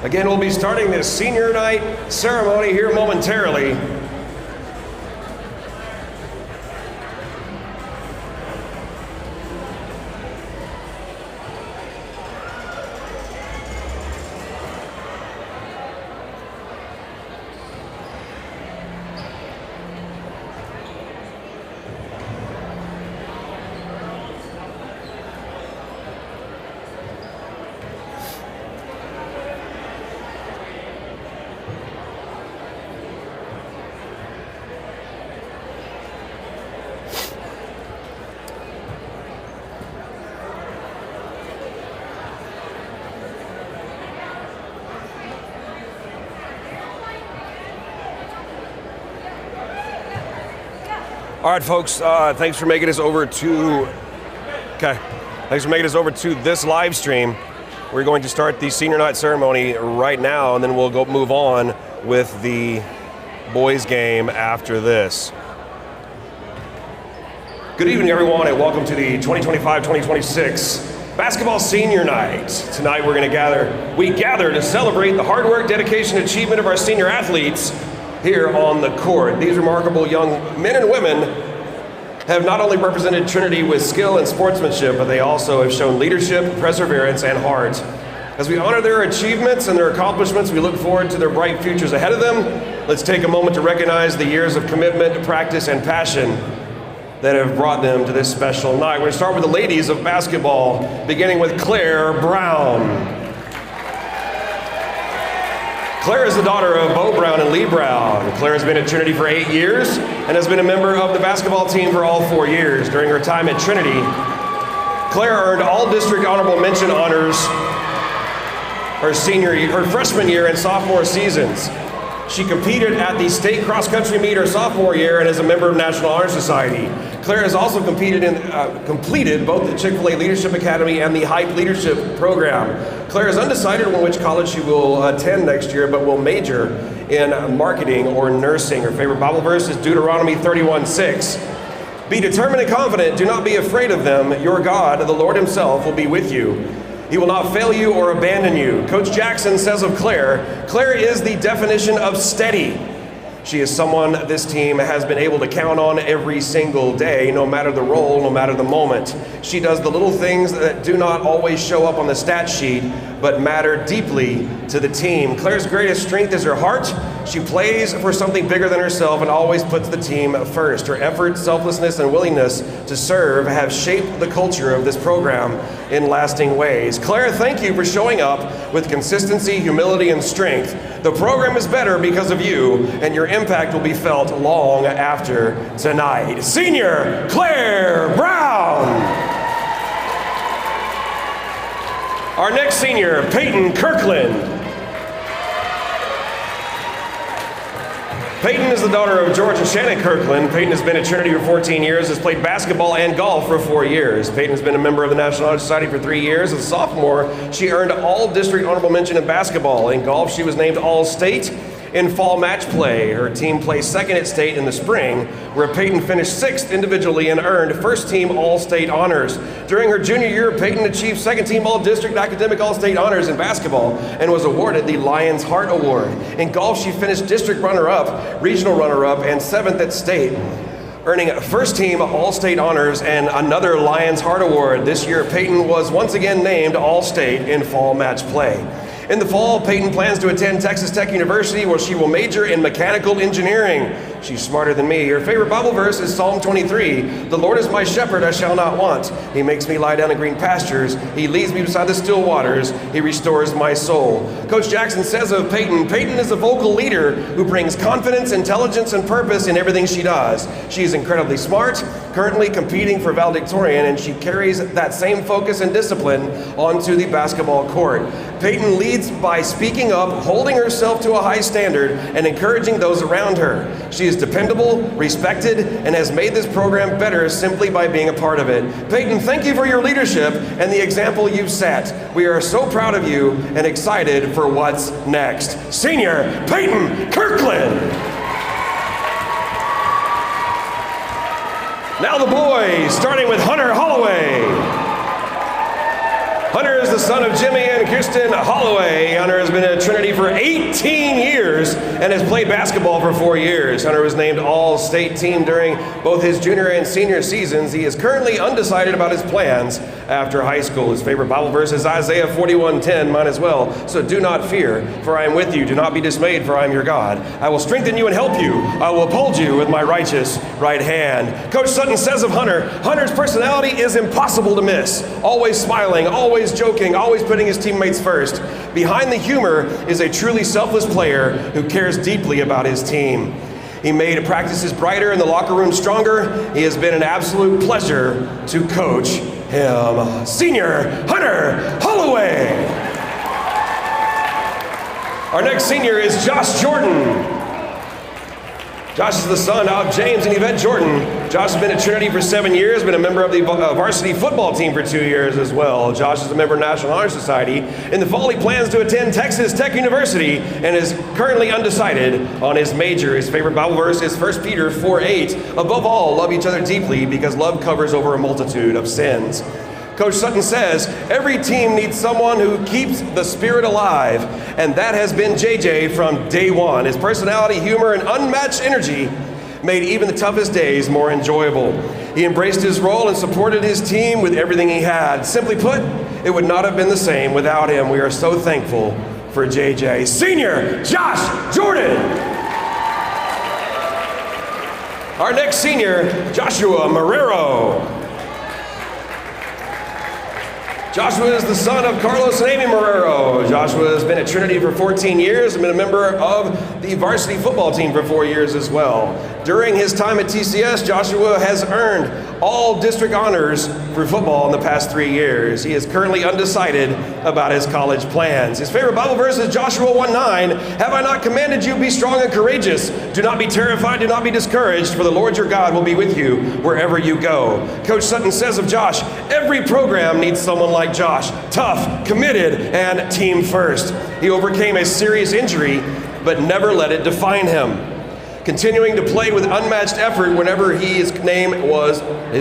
Again, we'll be starting this senior night ceremony here momentarily. All right, folks, thanks for making us over to this live stream. We're going to start the senior night ceremony right now, and then we'll move on with the boys game after this. Good evening, everyone, and welcome to the 2025-2026 Basketball Senior Night. Tonight we gather to celebrate the hard work, dedication, and achievement of our senior athletes here on the court. These remarkable young men and women have not only represented Trinity with skill and sportsmanship, but they also have shown leadership, perseverance, and heart. As we honor their achievements and their accomplishments, we look forward to their bright futures ahead of them. Let's take a moment to recognize the years of commitment, practice, and passion that have brought them to this special night. We're going to start with the ladies of basketball, beginning with Claire Brown. Claire is the daughter of Bo Brown and Lee Brown. Claire has been at Trinity for 8 years and has been a member of the basketball team for all 4 years. During her time at Trinity, Claire earned all district honorable mention honors her freshman year and sophomore seasons. She competed at the state cross-country meet her sophomore year and is a member of National Honor Society. Claire has also completed both the Chick-fil-A Leadership Academy and the Hype Leadership Program. Claire is undecided on which college she will attend next year, but will major in marketing or nursing. Her favorite Bible verse is Deuteronomy 31:6. Be determined and confident, do not be afraid of them. Your God, the Lord himself, will be with you. He will not fail you or abandon you. Coach Jackson says of Claire, Claire is the definition of steady. She is someone this team has been able to count on every single day, no matter the role, no matter the moment. She does the little things that do not always show up on the stat sheet, but matter deeply to the team. Claire's greatest strength is her heart. She plays for something bigger than herself and always puts the team first. Her effort, selflessness, and willingness to serve have shaped the culture of this program in lasting ways. Claire, thank you for showing up with consistency, humility, and strength. The program is better because of you, and your impact will be felt long after tonight. Senior Claire Brown. Our next senior, Peyton Kirkland. Peyton is the daughter of George and Shannon Kirkland. Peyton has been at Trinity for 14 years, has played basketball and golf for 4 years. Peyton has been a member of the National Honor Society for 3 years. As a sophomore, she earned all district honorable mention in basketball. In golf, she was named All-State in fall match play. Her team placed second at state in the spring, where Peyton finished 6th individually and earned first team All-State honors. During her junior year, Peyton achieved second team All-District Academic All-State honors in basketball and was awarded the Lions Heart Award. In golf, she finished district runner-up, regional runner-up, and 7th at state, earning first team All-State honors and another Lions Heart Award. This year, Peyton was once again named All-State in fall match play. In the fall, Peyton plans to attend Texas Tech University, where she will major in mechanical engineering. She's smarter than me. Her favorite Bible verse is Psalm 23. The Lord is my shepherd, I shall not want. He makes me lie down in green pastures. He leads me beside the still waters. He restores my soul. Coach Jackson says of Peyton, Peyton is a vocal leader who brings confidence, intelligence, and purpose in everything she does. She is incredibly smart, currently competing for valedictorian, and she carries that same focus and discipline onto the basketball court. Peyton leads by speaking up, holding herself to a high standard, and encouraging those around her. She is dependable, respected, and has made this program better simply by being a part of it. Peyton, thank you for your leadership and the example you've set. We are so proud of you and excited for what's next. Senior Peyton Kirkland. Now the boys, starting with Hunter Holloway. Hunter is the son of Jimmy and Kirsten Holloway. Hunter has been at Trinity for 18 years and has played basketball for 4 years. Hunter was named All-State team during both his junior and senior seasons. He is currently undecided about his plans after high school. His favorite Bible verse is Isaiah 41:10, mine as well. So do not fear, for I am with you. Do not be dismayed, for I am your God. I will strengthen you and help you. I will uphold you with my righteous right hand. Coach Sutton says of Hunter, Hunter's personality is impossible to miss. Always smiling, always joking, always putting his teammates first. Behind the humor is a truly selfless player who cares deeply about his team. He made practices brighter and the locker room stronger. He has been an absolute pleasure to coach him. Senior Hunter Holloway. Our next senior is Josh Jordan. Josh is the son of James and Yvette Jordan. Josh has been at Trinity for 7 years, been a member of the varsity football team for 2 years as well. Josh is a member of National Honor Society. In the fall, he plans to attend Texas Tech University and is currently undecided on his major. His favorite Bible verse is 1 Peter 4:8. Above all, love each other deeply because love covers over a multitude of sins. Coach Sutton says, every team needs someone who keeps the spirit alive, and that has been JJ from day one. His personality, humor, and unmatched energy made even the toughest days more enjoyable. He embraced his role and supported his team with everything he had. Simply put, it would not have been the same without him. We are so thankful for JJ. Senior Josh Jordan. Our next senior, Joshua Marrero. Joshua is the son of Carlos and Amy Marrero. Joshua has been at Trinity for 14 years and been a member of the varsity football team for 4 years as well. During his time at TCS, Joshua has earned all district honors for football in the past 3 years. He is currently undecided about his college plans. His favorite Bible verse is Joshua 1:9. Have I not commanded you, be strong and courageous? Do not be terrified, do not be discouraged, for the Lord your God will be with you wherever you go. Coach Sutton says of Josh, every program needs someone like Josh, tough, committed, and team first. He overcame a serious injury, but never let it define him. Continuing to play with unmatched effort whenever his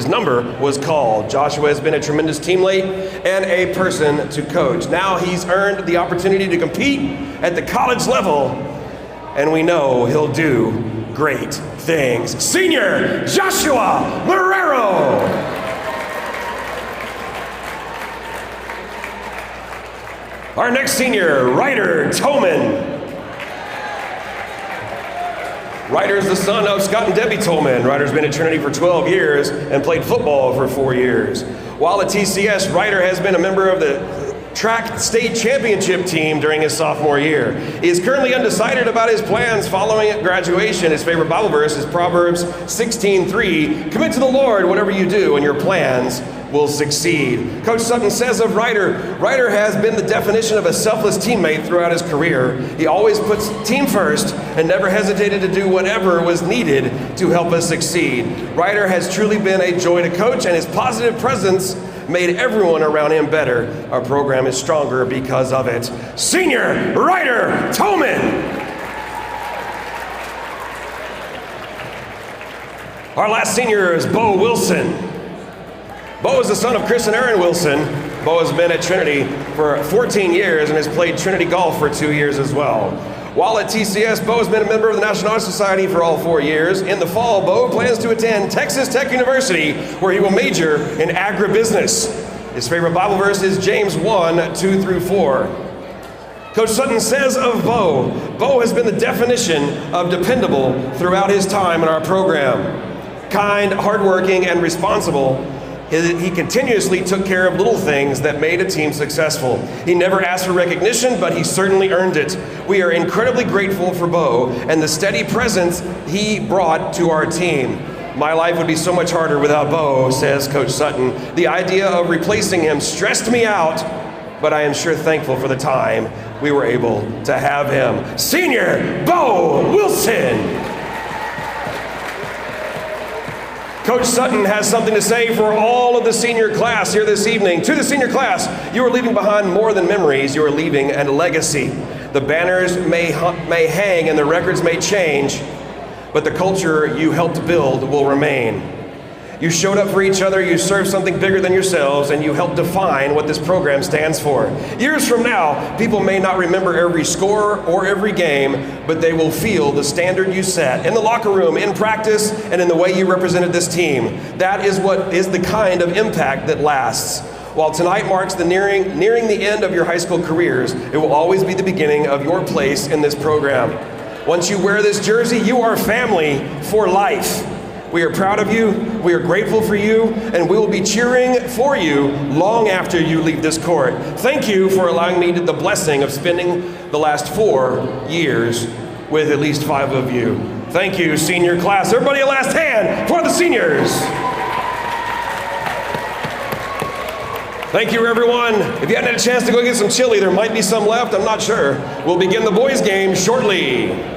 number was called. Joshua has been a tremendous teammate and a person to coach. Now he's earned the opportunity to compete at the college level, and we know he'll do great things. Senior Joshua Marrero. Our next senior, Ryder Tolman. Ryder is the son of Scott and Debbie Tolman. Ryder's been at Trinity for 12 years and played football for 4 years. While at TCS, Ryder has been a member of the track state championship team during his sophomore year. He is currently undecided about his plans following graduation. His favorite Bible verse is Proverbs 16:3. Commit to the Lord whatever you do, and your plans will succeed. Coach Sutton says of Ryder, Ryder has been the definition of a selfless teammate throughout his career. He always puts team first and never hesitated to do whatever was needed to help us succeed. Ryder has truly been a joy to coach, and his positive presence made everyone around him better. Our program is stronger because of it. Senior Ryder Tolman. Our last senior is Bo Wilson. Bo is the son of Chris and Aaron Wilson. Bo has been at Trinity for 14 years and has played Trinity golf for 2 years as well. While at TCS, Bo has been a member of the National Honor Society for all 4 years. In the fall, Bo plans to attend Texas Tech University, where he will major in agribusiness. His favorite Bible verse is James 1:2-4. Coach Sutton says of Bo, Bo has been the definition of dependable throughout his time in our program. Kind, hardworking, and responsible, he continuously took care of little things that made a team successful. He never asked for recognition, but he certainly earned it. We are incredibly grateful for Bo and the steady presence he brought to our team. My life would be so much harder without Bo, says Coach Sutton. The idea of replacing him stressed me out, but I am sure thankful for the time we were able to have him. Senior Bo Wilson. Coach Sutton has something to say for all of the senior class here this evening. To the senior class, you are leaving behind more than memories, you are leaving a legacy. The banners may hang and the records may change, but the culture you helped build will remain. You showed up for each other, you served something bigger than yourselves, and you helped define what this program stands for. Years from now, people may not remember every score or every game, but they will feel the standard you set in the locker room, in practice, and in the way you represented this team. That is what is the kind of impact that lasts. While tonight marks the nearing the end of your high school careers, it will always be the beginning of your place in this program. Once you wear this jersey, you are family for life. We are proud of you, we are grateful for you, and we will be cheering for you long after you leave this court. Thank you for allowing me the blessing of spending the last 4 years with at least 5 of you. Thank you, senior class. Everybody, a last hand for the seniors. Thank you, everyone. If you hadn't had a chance to go get some chili, there might be some left, I'm not sure. We'll begin the boys' game shortly.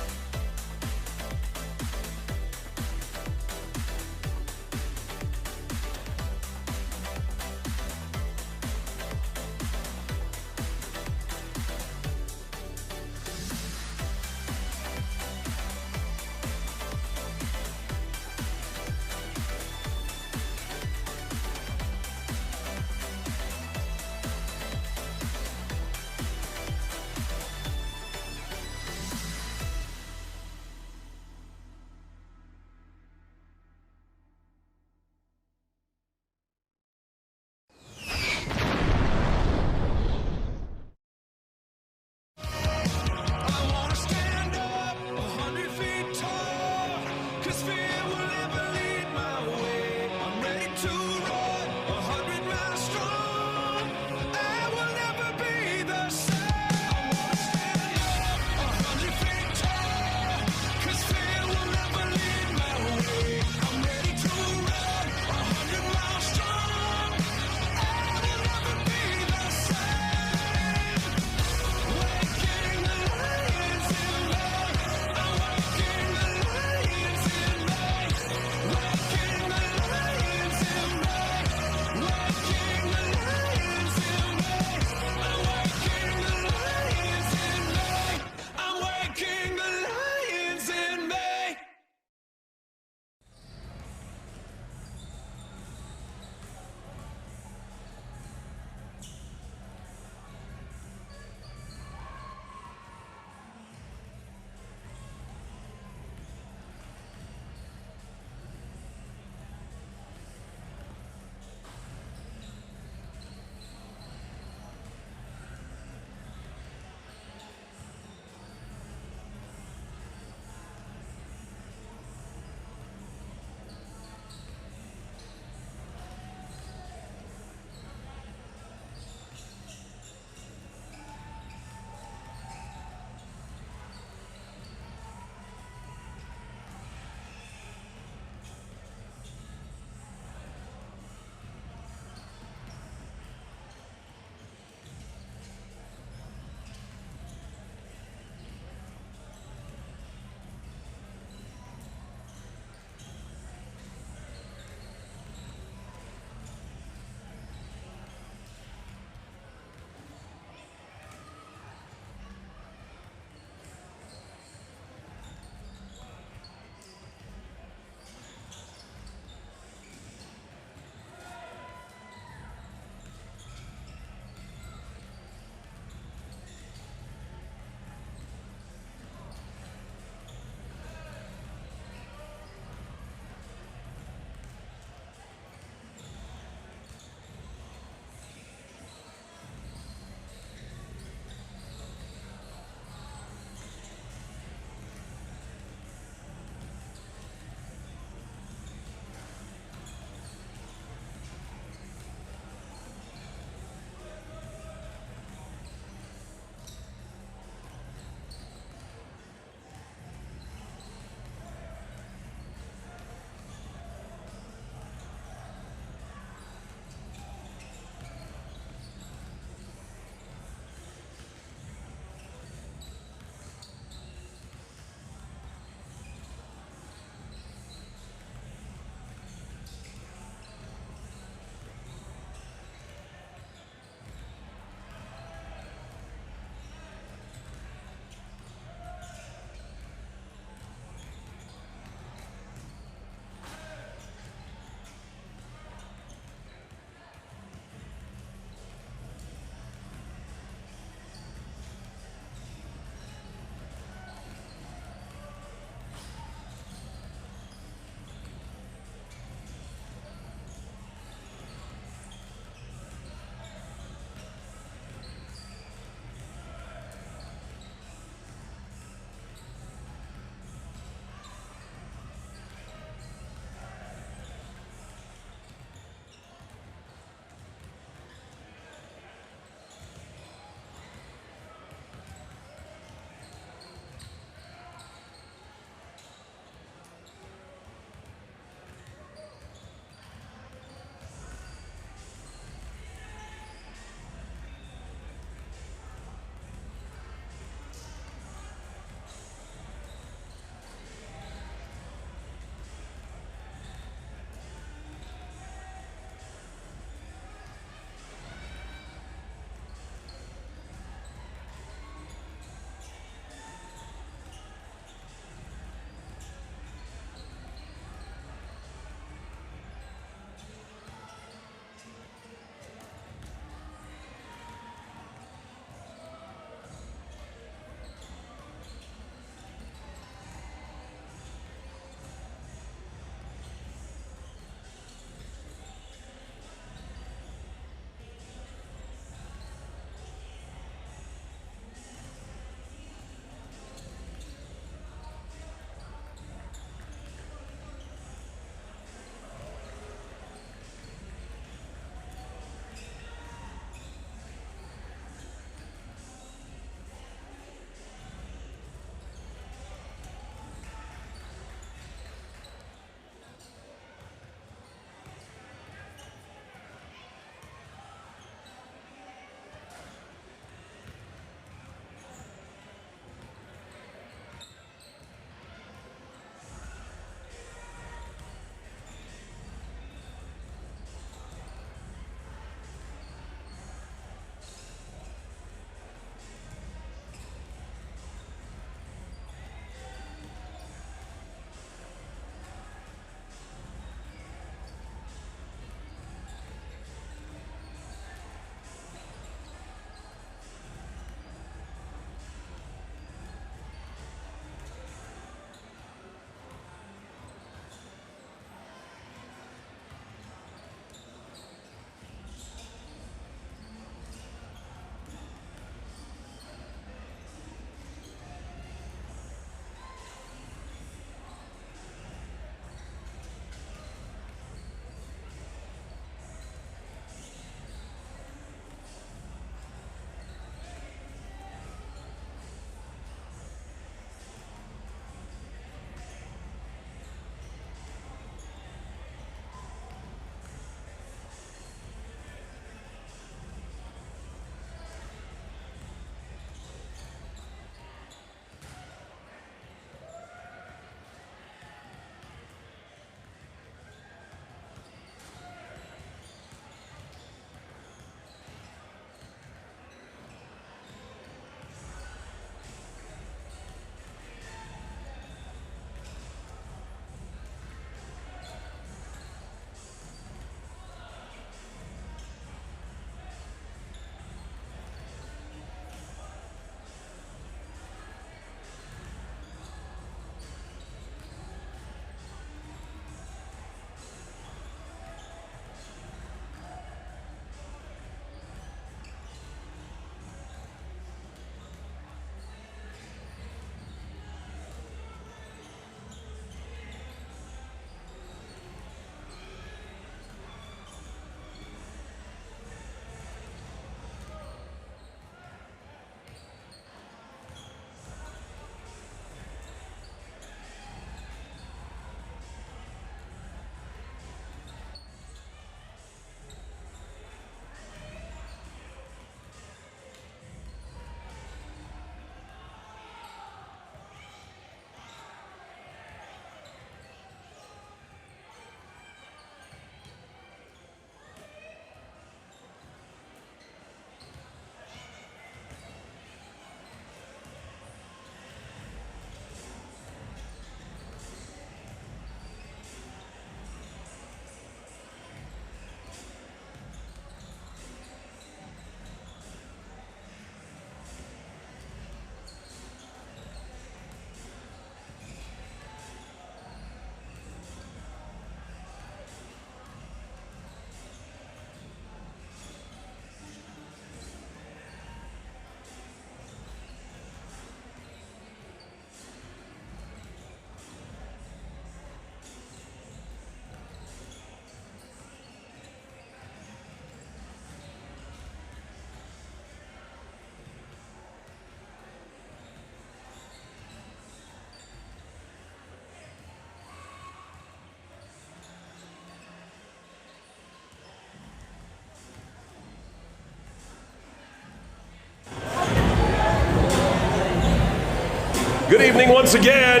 Good evening once again.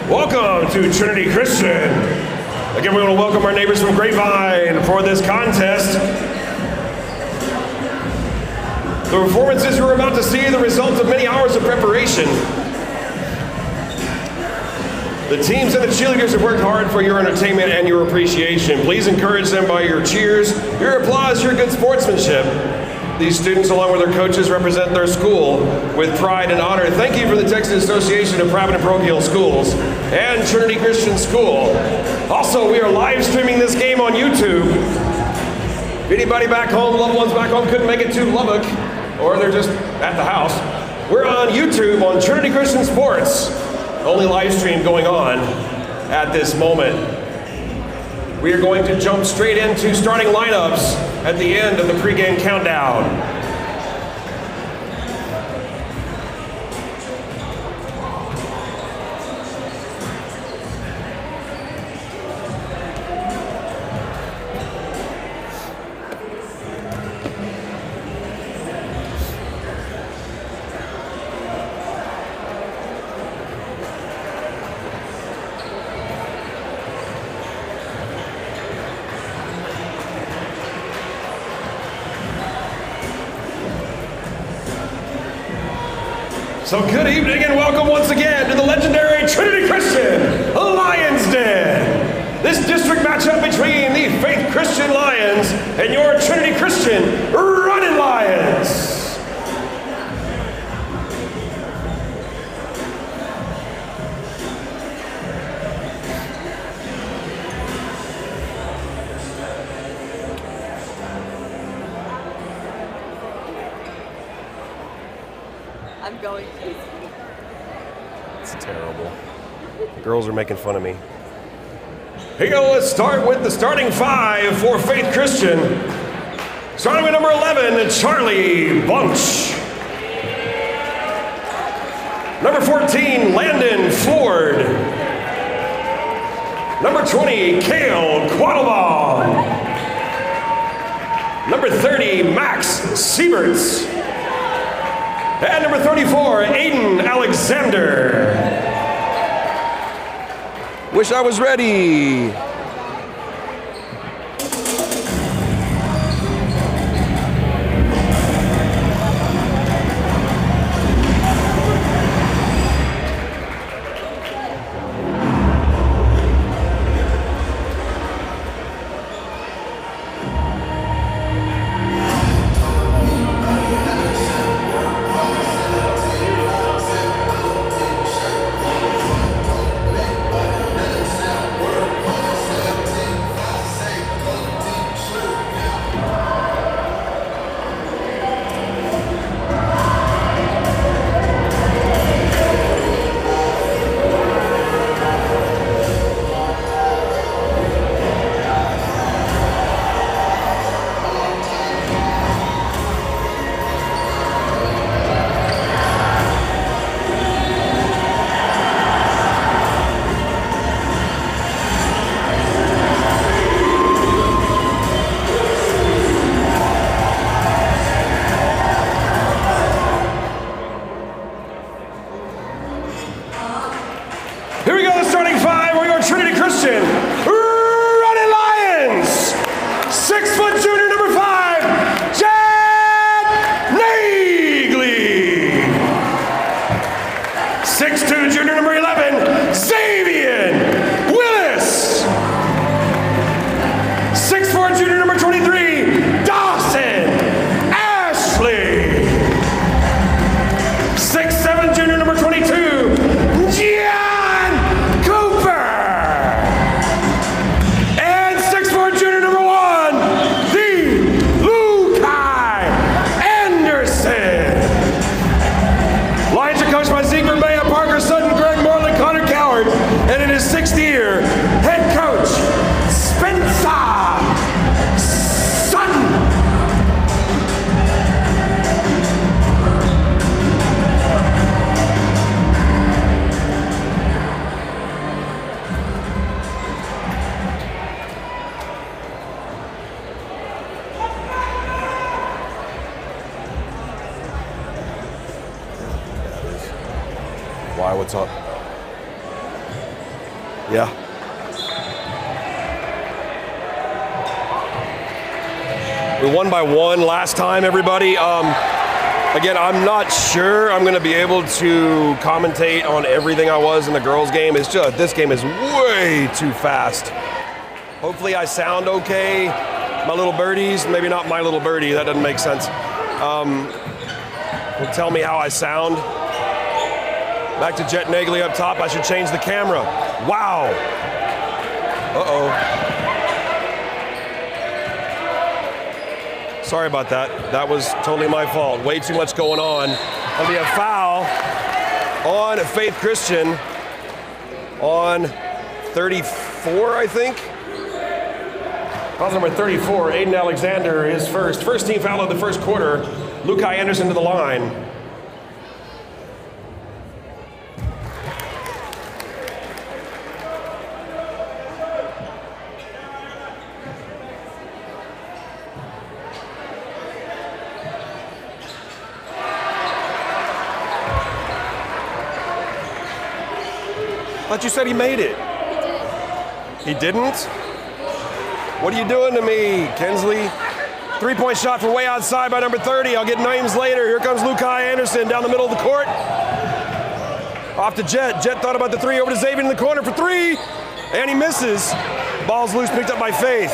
Welcome to Trinity Christian. Again, we want to welcome our neighbors from Grapevine for this contest. The performances you're about to see are the result of many hours of preparation. The teams and the cheerleaders have worked hard for your entertainment and your appreciation. Please encourage them by your cheers, your applause, your good sportsmanship. These students, along with their coaches, represent their school with pride and honor. Thank you for the Texas Association of Private and Parochial Schools and Trinity Christian School. Also, we are live streaming this game on YouTube. If anybody back home, loved ones back home, couldn't make it to Lubbock, or they're just at the house, we're on YouTube on Trinity Christian Sports. Only live stream going on at this moment. We are going to jump straight into starting lineups at the end of the pregame countdown. So good evening and welcome once again to the legendary Trinity Christian Lions Den. This district matchup between the Faith Christian Lions and your Trinity Christian Runnin Lions. I'm going to. It's terrible. The girls are making fun of me. Here you go, let's start with the starting five for Faith Christian. Starting with number 11, Charlie Bunch. Number 14, Landon Ford. Number 20, Kale Quattlebaum. Number 30, Max Sieberts. And number 34, Aiden Alexander. Wish I was ready. Why, what's up? Yeah. We won by 1 last time, everybody. Again, I'm not sure I'm going to be able to commentate on everything I was in the girls' game. It's just, this game is way too fast. Hopefully I sound okay. My little birdies, maybe not my little birdie, that doesn't make sense. Will tell me how I sound. Back to Jet Nagley up top. I should change the camera. Wow. Uh-oh. Sorry about that. That was totally my fault. Way too much going on. There'll be a foul on Faith Christian on 34, I think. Foul number 34, Aiden Alexander is first. First team foul of the first quarter. Lukai Anderson to the line. I thought you said he made it. He didn't? What are you doing to me, Kinsley? 3-point shot from way outside by number 30. I'll get names later. Here comes Lukai Anderson down the middle of the court. Off to Jet. Jet thought about the 3 over to Xavier in the corner for 3. And he misses. Ball's loose, picked up by Faith.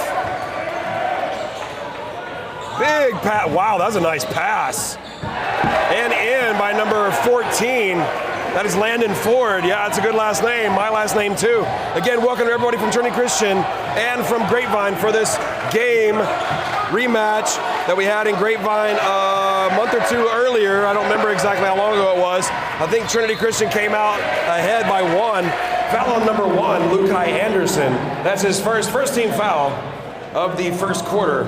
Big pass. Wow, that was a nice pass. And in by number 14. That is Landon Ford. Yeah, that's a good last name. My last name, too. Again, welcome to everybody from Trinity Christian and from Grapevine for this game rematch that we had in Grapevine a month or 2 earlier. I don't remember exactly how long ago it was. I think Trinity Christian came out ahead by 1. Foul on number 1, Lukai Anderson. That's his first team foul of the first quarter.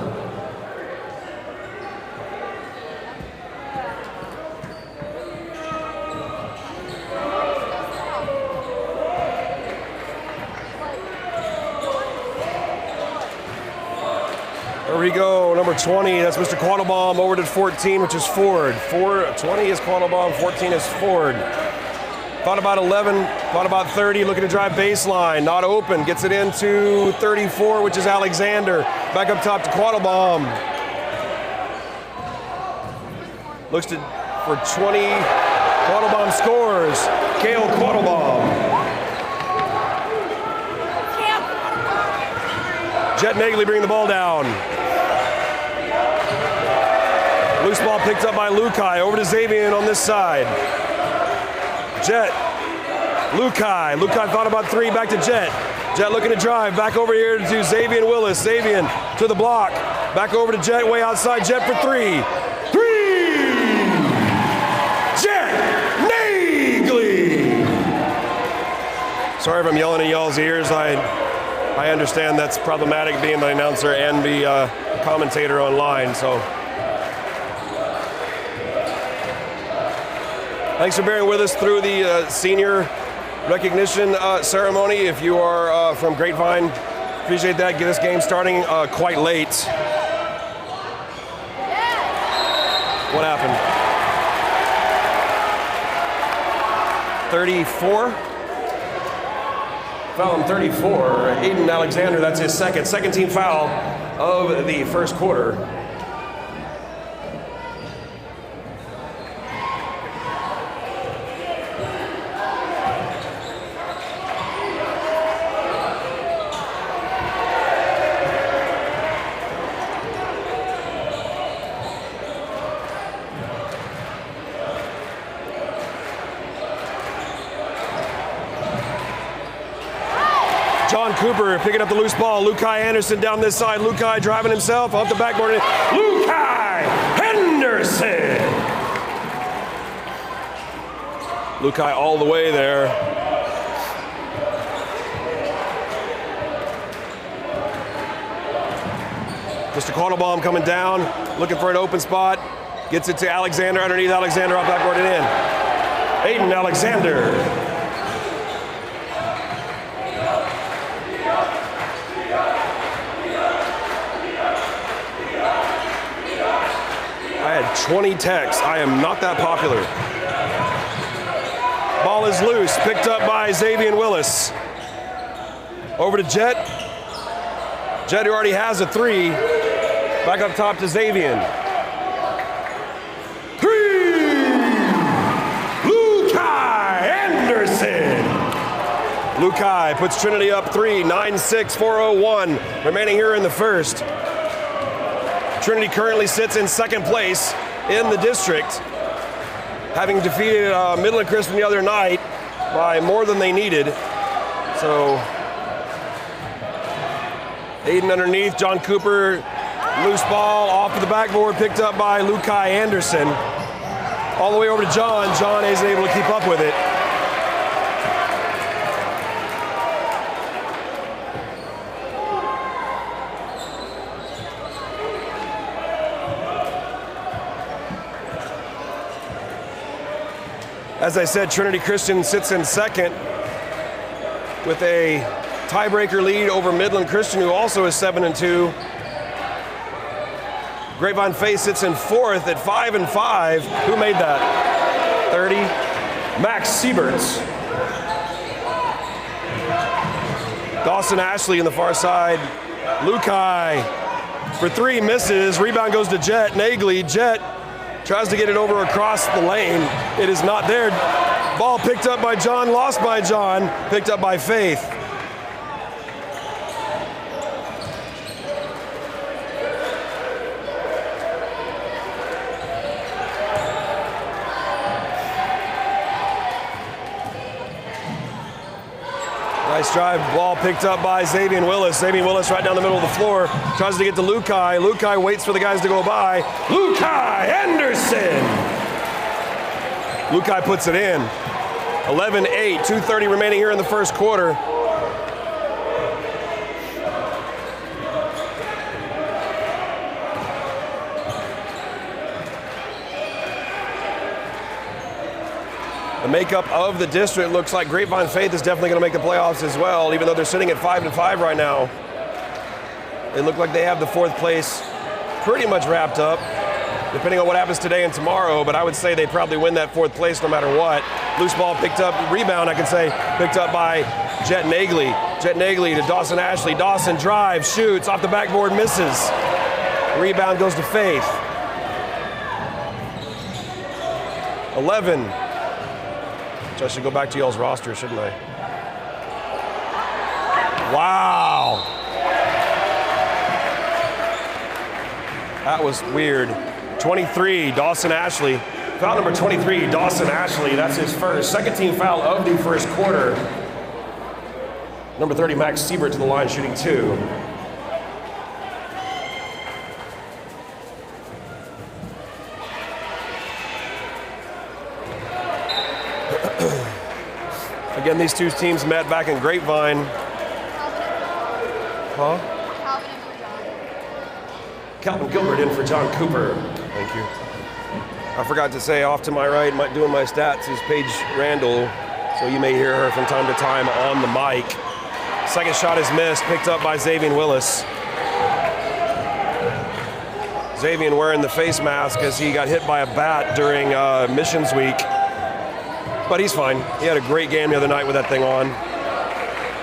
There we go, number 20, that's Mr. Quattlebaum, over to 14, which is Ford. 20 is Quattlebaum, 14 is Ford. Thought about 11, thought about 30, looking to drive baseline, not open, gets it into 34, which is Alexander. Back up top to Quattlebaum. Looks for 20, Quattlebaum scores. Cale Quattlebaum. Jet Nagley bringing the ball down. Loose ball picked up by Lukai. Over to Xavier on this side. Jet. Lukai. Lukai thought about 3. Back to Jet. Jet looking to drive. Back over here to Xavier Willis. Xavier to the block. Back over to Jet. Way outside. Jet for 3. 3! Jet Nagley! Sorry if I'm yelling in y'all's ears. I understand that's problematic being the announcer and the commentator online, so. Thanks for bearing with us through the senior recognition ceremony. If you are from Grapevine, appreciate that. Get this game starting quite late. What happened? 34? Foul on 34, Aiden Alexander, that's his second team foul of the first quarter. John Cooper picking up the loose ball. Lukai Anderson down this side. Lukai driving himself off the backboard. Lukai Henderson! Lukai all the way there. Mr. Quattlebaum coming down, looking for an open spot. Gets it to Alexander, underneath Alexander, off backboard and in. Aiden Alexander. I had 20 texts. I am not that popular. Ball ball is loose, picked up by Xavier Willis. Over to Jet. Jet, who already has a three. Back up top to Xavier. Lukai puts Trinity up 3, 9-6, 4:01 remaining here in the first. Trinity currently sits in second place in the district, having defeated Midland Christian the other night by more than they needed. So, Aiden underneath, John Cooper, loose ball off to the backboard, picked up by Lukai Anderson. All the way over to John. John isn't able to keep up with it. As I said, Trinity Christian sits in second with a tiebreaker lead over Midland Christian, who also is 7-2. Grapevine Faith sits in fourth at 5-5. Who made that? 30. Max Sieberts. Dawson Ashley in the far side. Lukai for three, misses. Rebound goes to Jet Nagley. Jet tries to get it over across the lane. It is not there. Ball picked up by John, lost by John, picked up by Faith. Nice drive, ball picked up by Xavier Willis. Xavier Willis right down the middle of the floor, tries to get to Lukai. Lukai waits for the guys to go by. Lukai Anderson! Lukai puts it in. 11-8, 2:30 remaining here in the first quarter. The makeup of the district looks like Grapevine Faith is definitely going to make the playoffs as well, even though they're sitting at 5-5 right now. They look like they have the fourth place pretty much wrapped up, depending on what happens today and tomorrow, but I would say they probably win that fourth place no matter what. Loose ball picked up, rebound I can say, picked up by Jet Nagley. Jet Nagley to Dawson Ashley. Dawson drives, shoots, off the backboard, misses. Rebound goes to Faith. 11. I should go back to y'all's roster, shouldn't I? Wow. That was weird. 23, Dawson Ashley. Foul number 23, Dawson Ashley. That's his first. Second team foul of the first quarter. Number 30, Max Siebert to the line, shooting 2. Again, these two teams met back in Grapevine. Huh? Calvin Gilbert in for John Cooper. Thank you. I forgot to say, off to my right, doing my stats, is Paige Randall, so you may hear her from time to time on the mic. Second shot is missed, picked up by Xavier Willis. Xavier wearing the face mask as he got hit by a bat during Missions Week. But he's fine. He had a great game the other night with that thing on.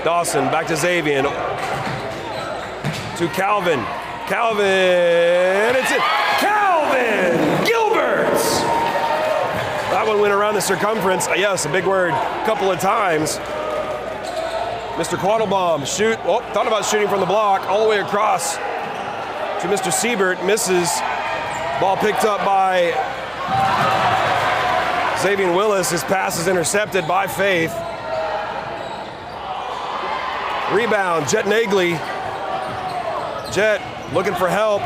Dawson, back to Xavier. To Calvin. Calvin, it's it. Calvin Gilbert! That one went around the circumference. Yes, a big word, a couple of times. Mr. Quattlebaum, shoot. Oh, thought about shooting from the block all the way across to Mr. Siebert. Misses. Ball picked up by Xavier Willis. His pass is intercepted by Faith. Rebound, Jet Nagley. Jet looking for help.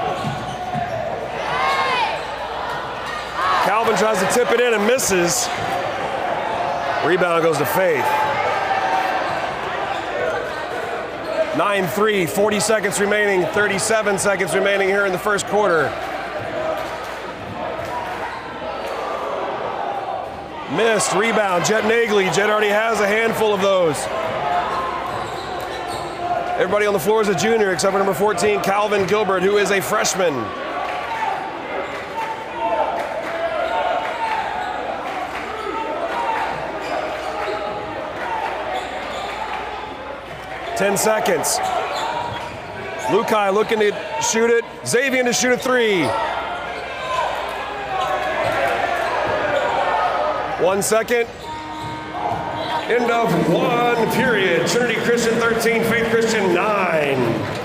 Calvin tries to tip it in and misses. Rebound goes to Faith. 9-3, 40 seconds remaining, 37 seconds remaining here in the first quarter. Missed, rebound, Jet Nagley. Jet already has a handful of those. Everybody on the floor is a junior except for number 14, Calvin Gilbert, who is a freshman. 10 seconds. Lukai looking to shoot it. Xavier to shoot a 3. 1 second. End of 1 period. Trinity Christian 13, Faith Christian 9.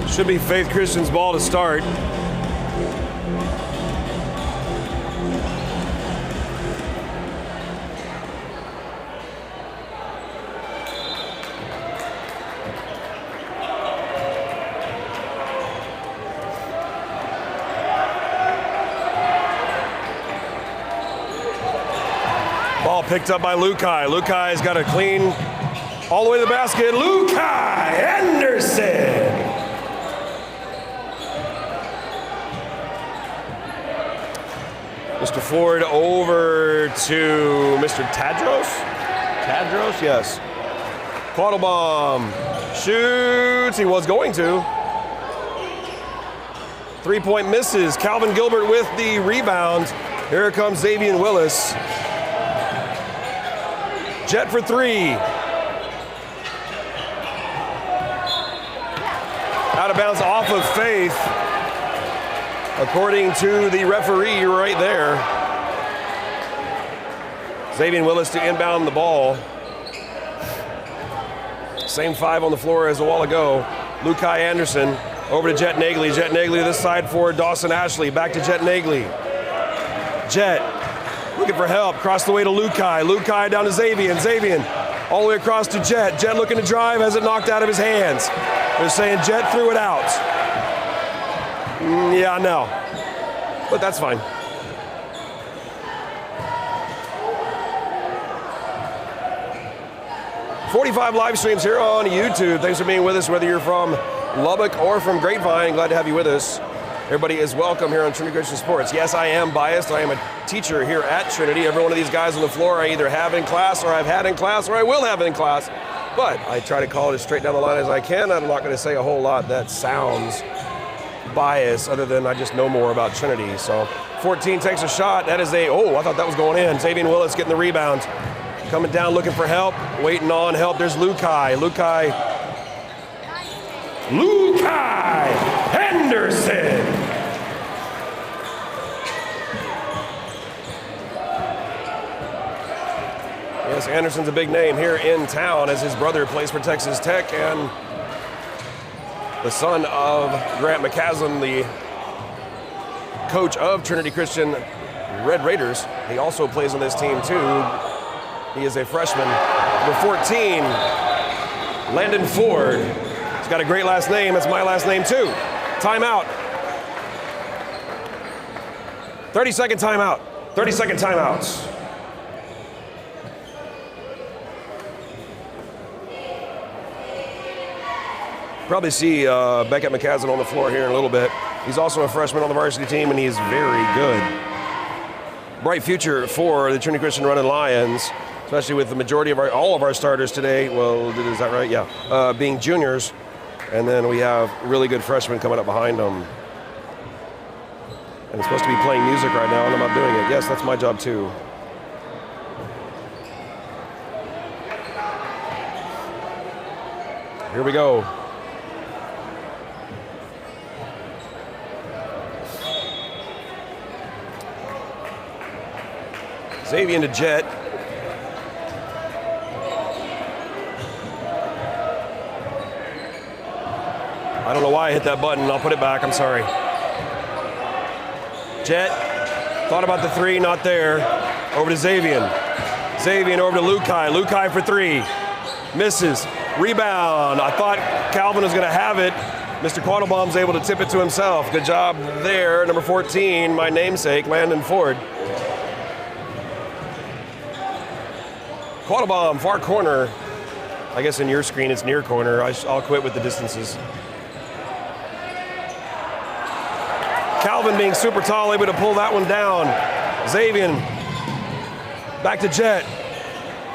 Should be Faith Christian's ball to start. Ball picked up by Lukai. Lukai's got a clean all the way to the basket. Lukai Anderson. Mr. Ford over to Mr. Tadros? Tadros, yes. Quattlebaum shoots, he was going to. 3-point misses, Calvin Gilbert with the rebound. Here comes Xavier Willis. Jet for 3. Out of bounds off of Faith. According to the referee right there. Xavier Willis to inbound the ball. Same 5 on the floor as a while ago. Lukai Anderson over to Jet Nagley. Jet Nagley to this side for Dawson Ashley. Back to Jet Nagley. Jet looking for help. Across the way to Lukai. Lukai down to Xavier. Xavier all the way across to Jet. Jet looking to drive. Has it knocked out of his hands. They're saying Jet threw it out. Yeah, I know. But that's fine. "45 live streams here on YouTube. Thanks for being with us, whether you're from Lubbock or from Grapevine. Glad to have you with us. Everybody is welcome here on Trinity Christian Sports. Yes, I am biased. I am a teacher here at Trinity. Every one of these guys on the floor I either have in class, or I've had in class, or I will have in class. But I try to call it as straight down the line as I can. I'm not going to say a whole lot that sounds bias, other than I just know more about Trinity. So 14 takes a shot. That is I thought that was going in. Xavier Willis getting the rebound. Coming down looking for help. Waiting on help. There's Lukai. Lukai Henderson. Yes, Anderson's a big name here in town, as his brother plays for Texas Tech, and the son of Grant McCaslam, the coach of Trinity Christian Red Raiders. He also plays on this team too. He is a freshman. Number 14, Landon Ford. He's got a great last name. It's my last name too. Timeout. 30-second timeout. 30-second timeouts. Probably see Beckett McCaslam on the floor here in a little bit. He's also a freshman on the varsity team, and he is very good. Bright future for the Trinity Christian Runnin Lions, especially with the majority of all of our starters today. Well, is that right? Yeah, being juniors, and then we have really good freshmen coming up behind them. I'm supposed to be playing music right now and I'm not doing it. Yes, that's my job too. Here we go. Xavier to Jet. I don't know why I hit that button. I'll put it back. I'm sorry. Jet. Thought about the three, not there. Over to Xavier. Xavier over to Lukai. Lukai for three. Misses. Rebound. I thought Calvin was going to have it. Mr. Quattlebaum's able to tip it to himself. Good job there. Number 14, my namesake, Landon Ford. Quattlebaum, far corner. I guess in your screen it's near corner. I'll quit with the distances. Calvin being super tall, able to pull that one down. Xavier. Back to Jet.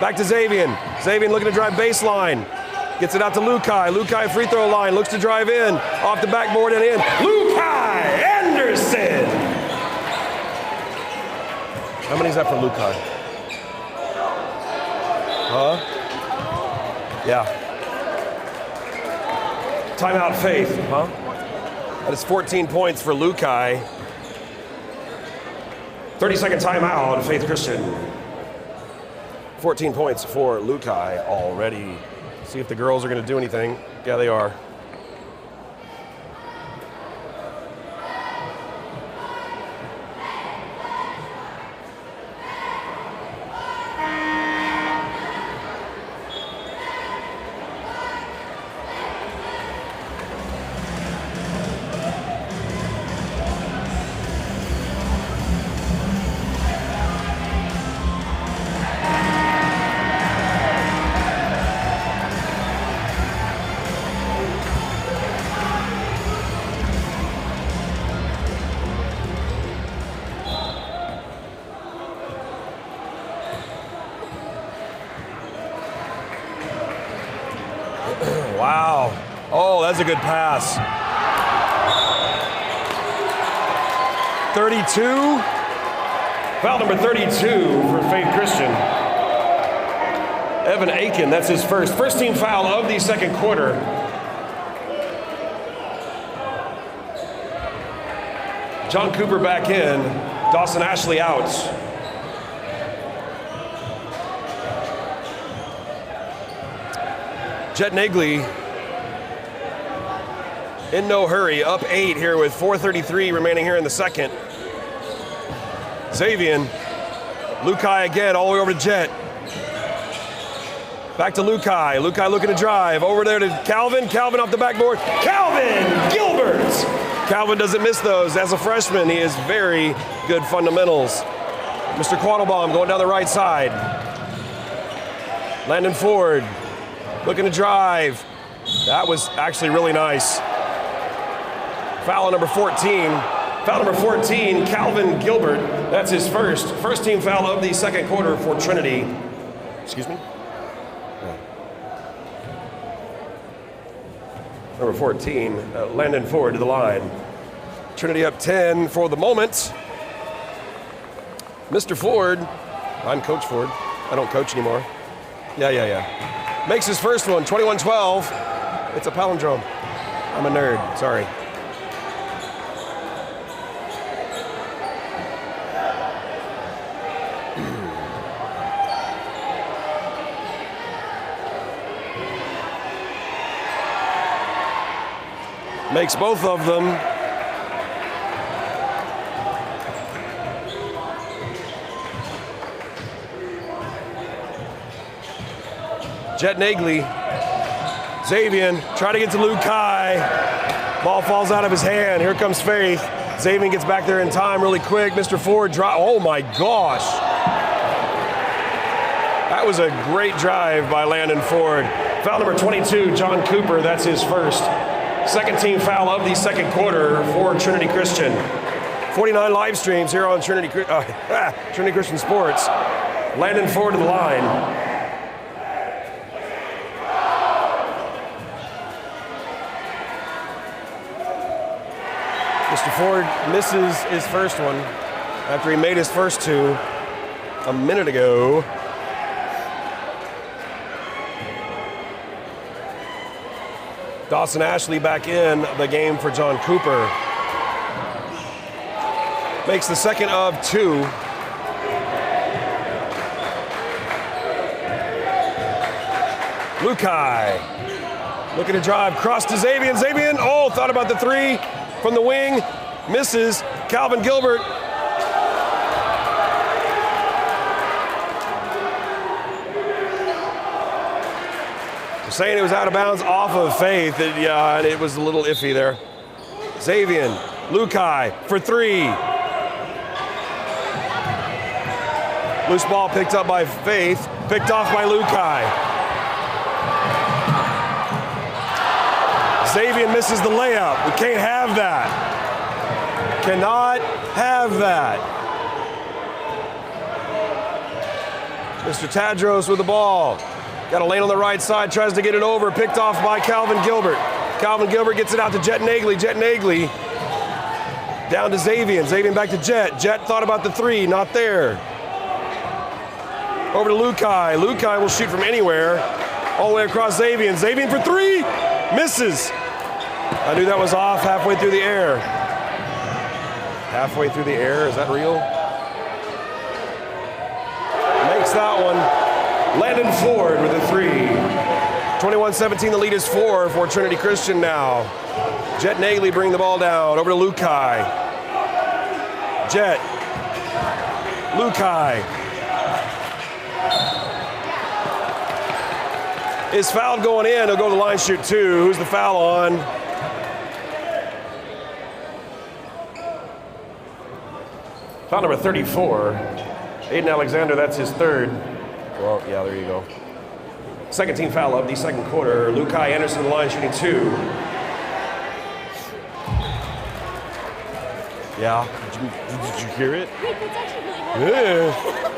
Back to Xavier. Xavier looking to drive baseline. Gets it out to Lukai. Lukai free throw line. Looks to drive in. Off the backboard and in. Lukai Anderson. How many is that for Lukai? Huh? Yeah. Timeout Faith. Huh? That is 14 points for Lukai. 30-second timeout, Faith Christian. 14 points for Lukai already. See if the girls are going to do anything. Yeah, they are. Wow. Oh, that's a good pass. 32. Foul number 32 for Faith Christian. Evan Aiken, that's his first team foul of the second quarter. John Cooper back in. Dawson Ashley out. Jet Nagley in no hurry, up 8 here with 4:33 remaining here in the second. Xavier, Lukai again, all the way over to Jet. Back to Lukai. Lukai looking to drive. Over there to Calvin. Calvin off the backboard. Calvin Gilbert. Calvin doesn't miss those. As a freshman, he has very good fundamentals. Mr. Quattlebaum going down the right side. Landon Ford. Looking to drive. That was actually really nice. Foul number 14. Foul number 14, Calvin Gilbert. That's his first team foul of the second quarter for Trinity. Excuse me? Number 14, Landon Ford to the line. Trinity up 10 for the moment. Mr. Ford, I'm Coach Ford. I don't coach anymore. Yeah. Makes his first one, 21-12. It's a palindrome. I'm a nerd, sorry. Makes both of them. Jet Nagley, Xavier, try to get to Lukai. Ball falls out of his hand. Here comes Faith. Xavier gets back there in time really quick. Mr. Ford drop. Oh my gosh. That was a great drive by Landon Ford. Foul number 22, John Cooper. That's his first. Second team foul of the second quarter for Trinity Christian. 49 live streams here on Trinity Christian Sports. Landon Ford to the line. Mr. Ford misses his first one after he made his first two a minute ago. Dawson Ashley back in the game for John Cooper. Makes the second of two. Lukai looking to drive, cross to Xavier. Xavier, thought about the three from the wing, misses. Calvin Gilbert. Saying it was out of bounds off of Faith. And it was a little iffy there. Xavier, Lukai for three. Loose ball picked up by Faith, picked off by Lukai. Xavier misses the layup. We can't have that. Cannot have that. Mr. Tadros with the ball. Got a lane on the right side, tries to get it over, picked off by Calvin Gilbert. Calvin Gilbert gets it out to Jet Nagley. Jet Nagley down to Xavier. Xavier back to Jet. Jet thought about the three, not there. Over to Lukai. Lukai will shoot from anywhere. All the way across Xavier. Xavier for three, misses. I knew that was off halfway through the air. Halfway through the air, is that real? Makes that one. Landon Ford with a three. 21-17, the lead is four for Trinity Christian now. Jet Nagley bring the ball down, over to Lukai. Jet. Lukai. Is fouled going in, he'll go to the line, shoot two. Who's the foul on? Foul number 34. Aiden Alexander, that's his third. Well, yeah, there you go. Second team foul of the second quarter. Lukai Anderson, the line, shooting two. Yeah, did you hear it? Wait, that's actually really heavy. Yeah.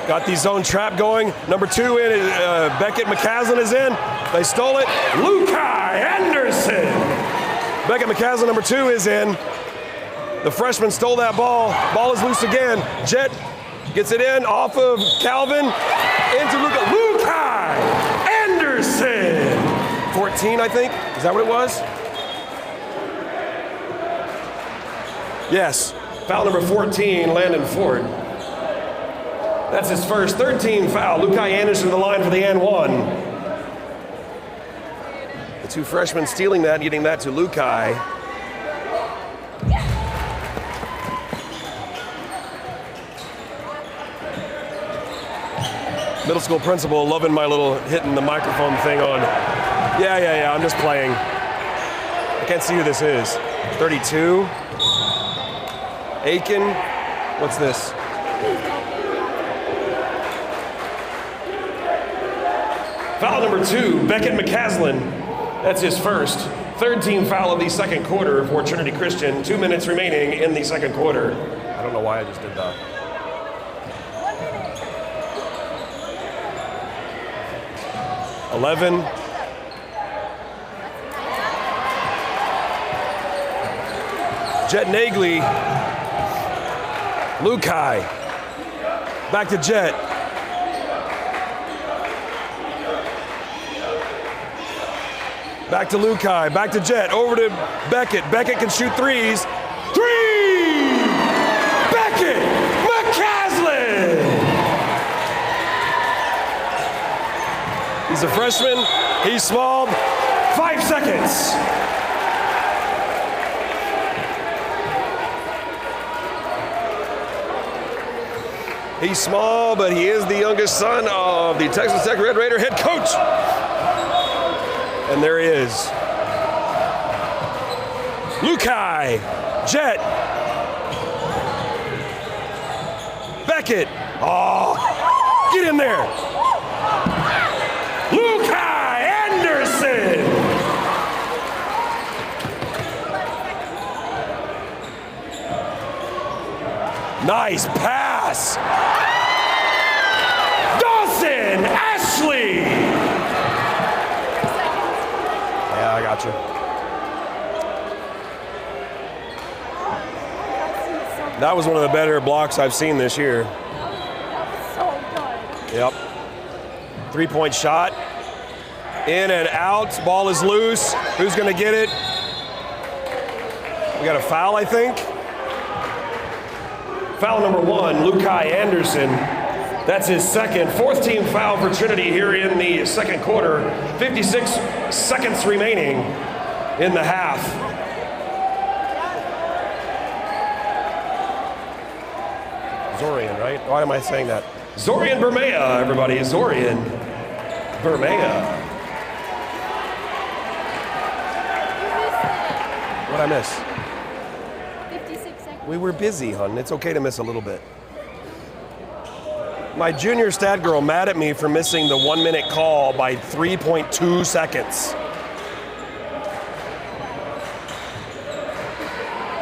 Got the zone trap going. Number two in, Beckett McCaslin is in. They stole it. Lukai Anderson. Beckett McCaslin, number two, is in. The freshman stole that ball. Ball is loose again. Jet gets it in off of Calvin. Into Lukai Anderson. 14, I think. Is that what it was? Yes. Foul number 14, Landon Ford. That's his first, third team foul. Lukai Anderson to the line for the and one. The two freshmen stealing that, getting that to Lukai. Middle school principal loving my little hitting the microphone thing on. Yeah, I'm just playing. I can't see who this is. 32. Aiken. What's this? Foul number two, Beckett McCaslin. That's his first. Third team foul of the second quarter for Trinity Christian. 2 minutes remaining in the second quarter. I don't know why I just did that. $11. Jet Nagley. Lukai. Back to Jet. Back to Lukai, back to Jet, over to Beckett. Beckett can shoot threes. Three! Beckett McCaslin! He's a freshman, he's small. 5 seconds. He's small, but he is the youngest son of the Texas Tech Red Raider head coach. And there he is. Lukai, Jet, Beckett. Oh, get in there. Lukai Anderson. Nice pass. Dawson Ashley. Yeah, I got you. That was one of the better blocks I've seen this year. So good. Yep. 3-point shot. In and out. Ball is loose. Who's going to get it? We got a foul, I think. Foul number 1, Lukai Anderson. That's his second. Fourth team foul for Trinity here in the second quarter. 56 seconds remaining in the half. Zorian, right? Why am I saying that? Zorian Bermea, everybody. Zorian Bermea. What'd I miss? 56 seconds. We were busy, hon. It's okay to miss a little bit. My junior stat girl mad at me for missing the 1-minute call by 3.2 seconds.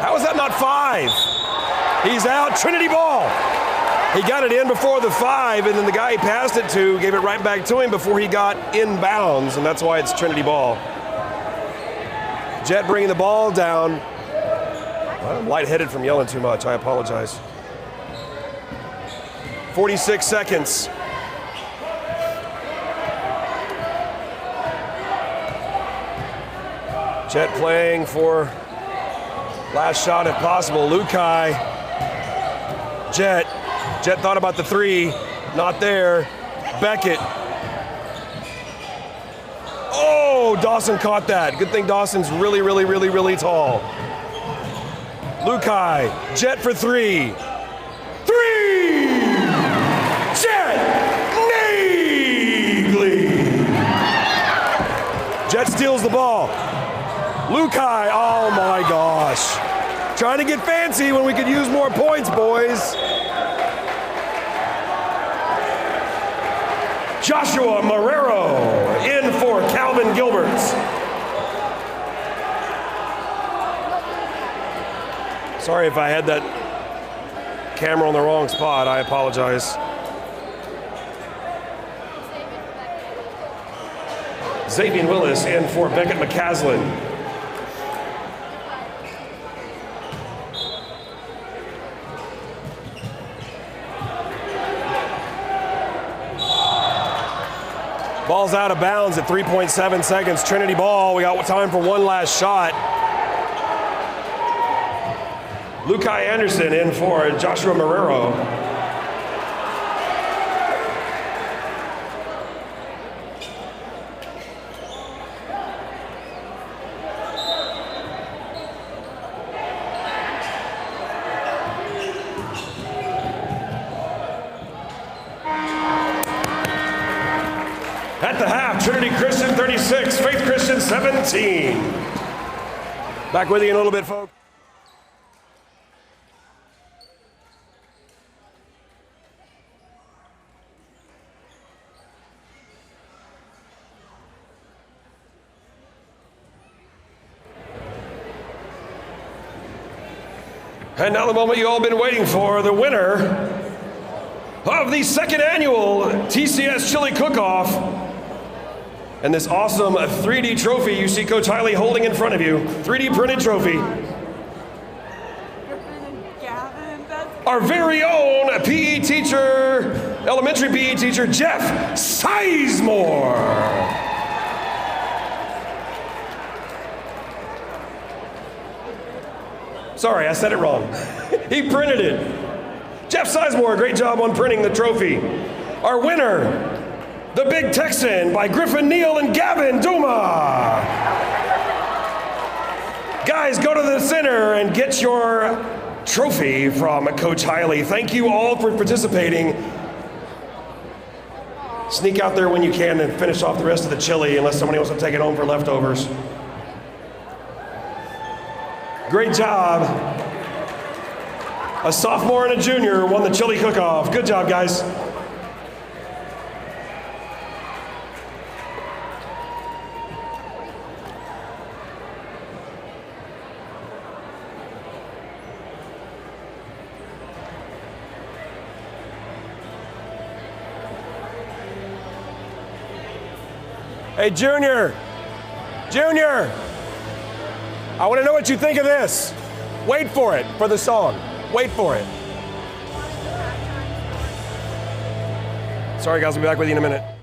How is that not 5? He's out. Trinity ball. He got it in before the 5, and then the guy he passed it to gave it right back to him before he got inbounds, and that's why it's Trinity ball. Jet bringing the ball down. Well, I'm lightheaded from yelling too much. I apologize. 46 seconds. Jet playing for last shot if possible. Lukai. Jet thought about the 3. Not there. Beckett. Oh, Dawson caught that. Good thing Dawson's really, really, really, really tall. Lukai. Jet for 3. 3! Jet Nagley! Jet steals the ball. Lukai, oh my gosh. Trying to get fancy when we could use more points, boys. Joshua Marrero in for Calvin Gilbert. Sorry if I had that camera on the wrong spot. I apologize. Xavier Willis in for Beckett McCaslin. Ball's out of bounds at 3.7 seconds. Trinity ball. We got time for one last shot. Lukai Anderson in for Joshua Marrero. At the half, Trinity Christian 36, Faith Christian 17. Back with you in a little bit, folks. And now the moment you all been waiting for, the winner of the second annual TCS Chili Cook-Off. And this awesome 3D trophy you see Coach Hiley holding in front of you. 3D printed trophy. Our very own PE teacher, elementary PE teacher, Jeff Sizemore. Sorry, I said it wrong. He printed it. Jeff Sizemore, great job on printing the trophy. Our winner, The Big Texan by Griffin Neal and Gavin Duma. Guys, go to the center and get your trophy from Coach Hiley. Thank you all for participating. Sneak out there when you can and finish off the rest of the chili unless somebody wants to take it home for leftovers. Great job. A sophomore and a junior won the chili cook-off. Good job, guys. Hey, Junior. Junior. I want to know what you think of this. Wait for it, for the song. Wait for it. Sorry, guys. I'll be back with you in a minute.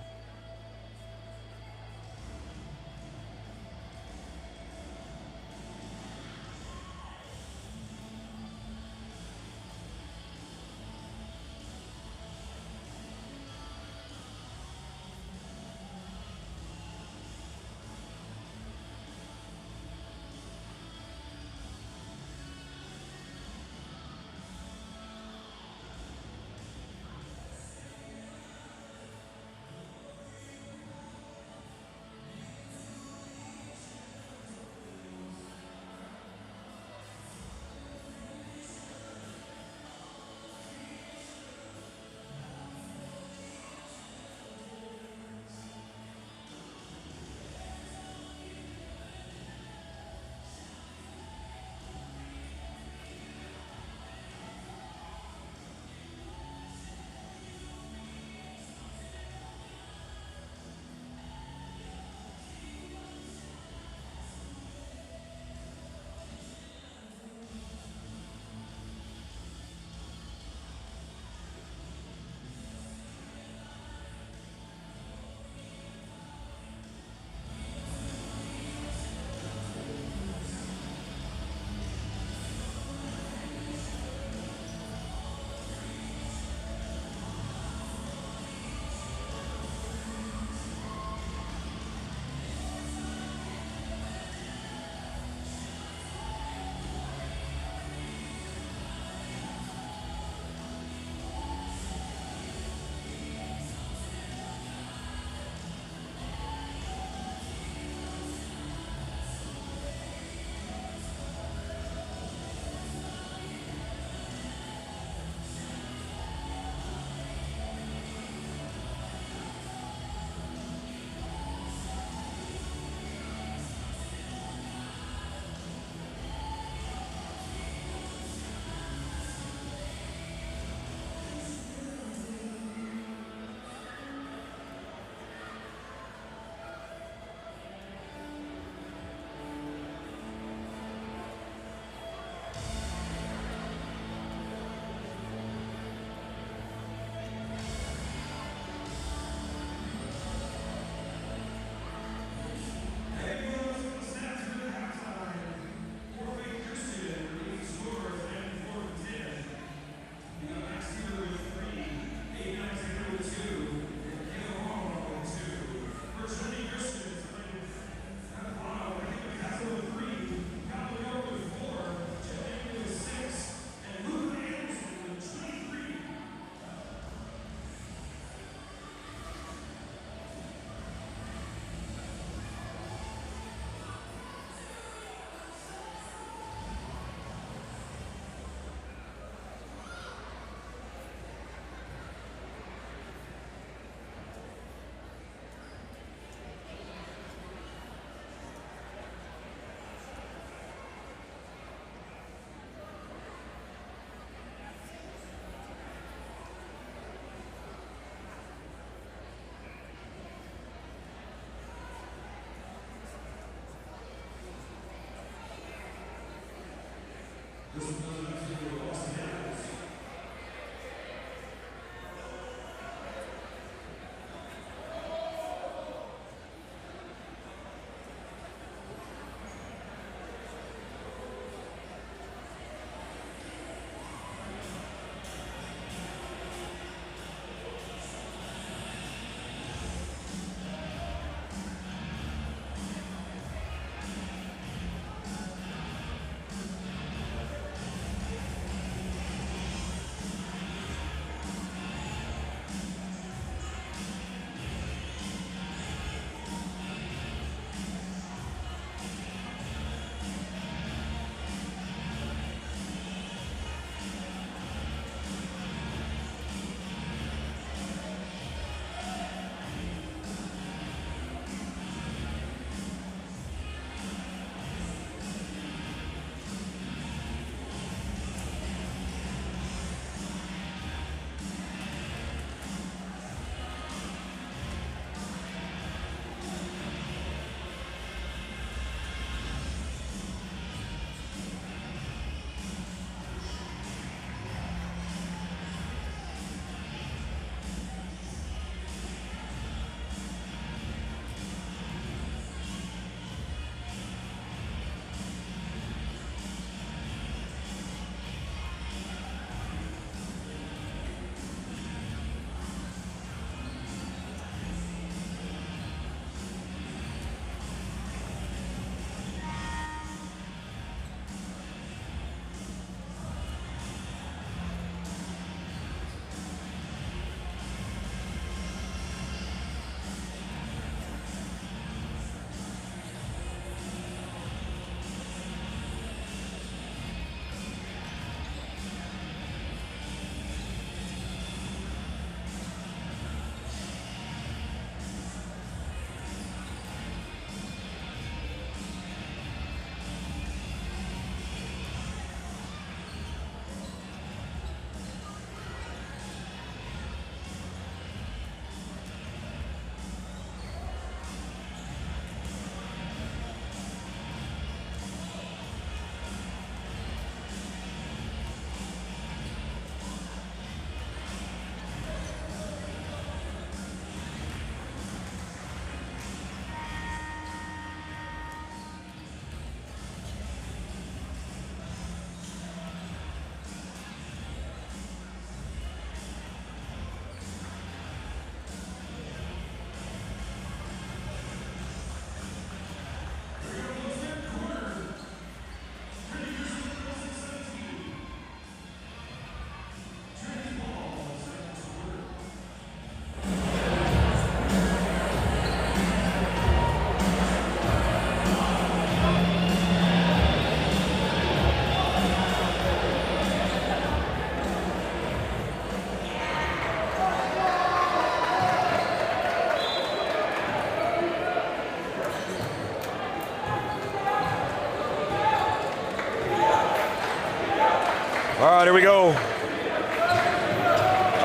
All right, here we go. All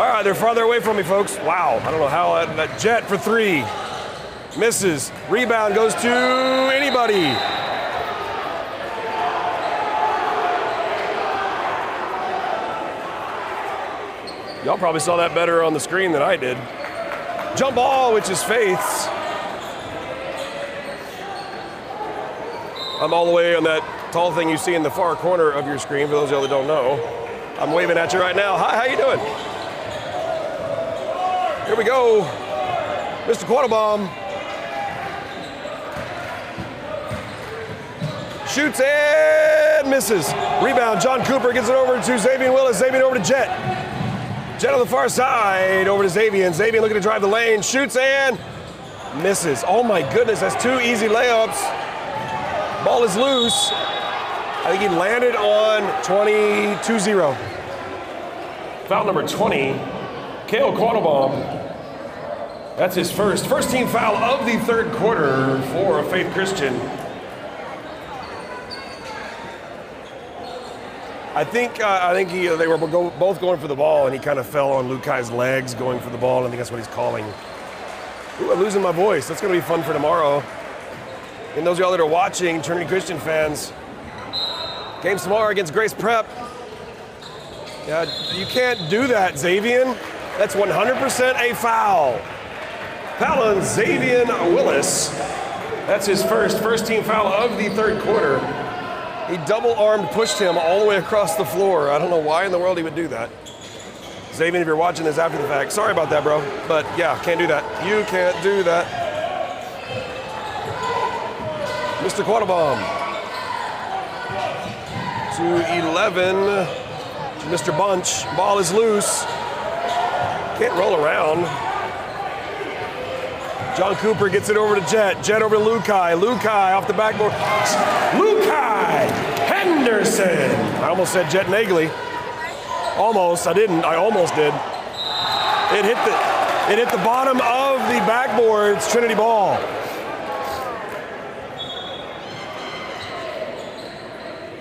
right, they're farther away from me, folks. Wow, I don't know how that jet for three. Misses. Rebound goes to anybody. Y'all probably saw that better on the screen than I did. Jump ball, which is Faith's. I'm all the way on that tall thing you see in the far corner of your screen, for those of y'all that don't know. I'm waving at you right now. Hi, how you doing? Here we go. Mr. Quattlebaum. Shoots and misses. Rebound, John Cooper gets it over to Xavier Willis. Xavier over to Jet. Jet on the far side, over to Xavier. Xavier looking to drive the lane. Shoots and misses. Oh my goodness, that's two easy layups. Ball is loose. I think he landed on 22-0. Foul number 20, Cale Quattlebaum. That's his first team foul of the third quarter for Faith Christian. I think they were both going for the ball, and he kind of fell on Lukai's legs going for the ball, and I think that's what he's calling. Ooh, I'm losing my voice. That's going to be fun for tomorrow. And those of y'all that are watching, Trinity Christian fans, game's tomorrow against Grace Prep. Yeah, you can't do that, Xavier. That's 100% a foul. Foul on Xavier Willis. That's his first team foul of the third quarter. He double-armed pushed him all the way across the floor. I don't know why in the world he would do that. Xavier, if you're watching this after the fact, sorry about that, bro. But yeah, can't do that. You can't do that. Mr. Quattlebaum. To 11. To Mr. Bunch. Ball is loose. Can't roll around. John Cooper gets it over to Jet. Jet over to Lukai. Lukai off the backboard. Lukai Henderson. I almost said Jet Nagley. Almost. I didn't. I almost did. It hit the bottom of the backboard. It's Trinity ball.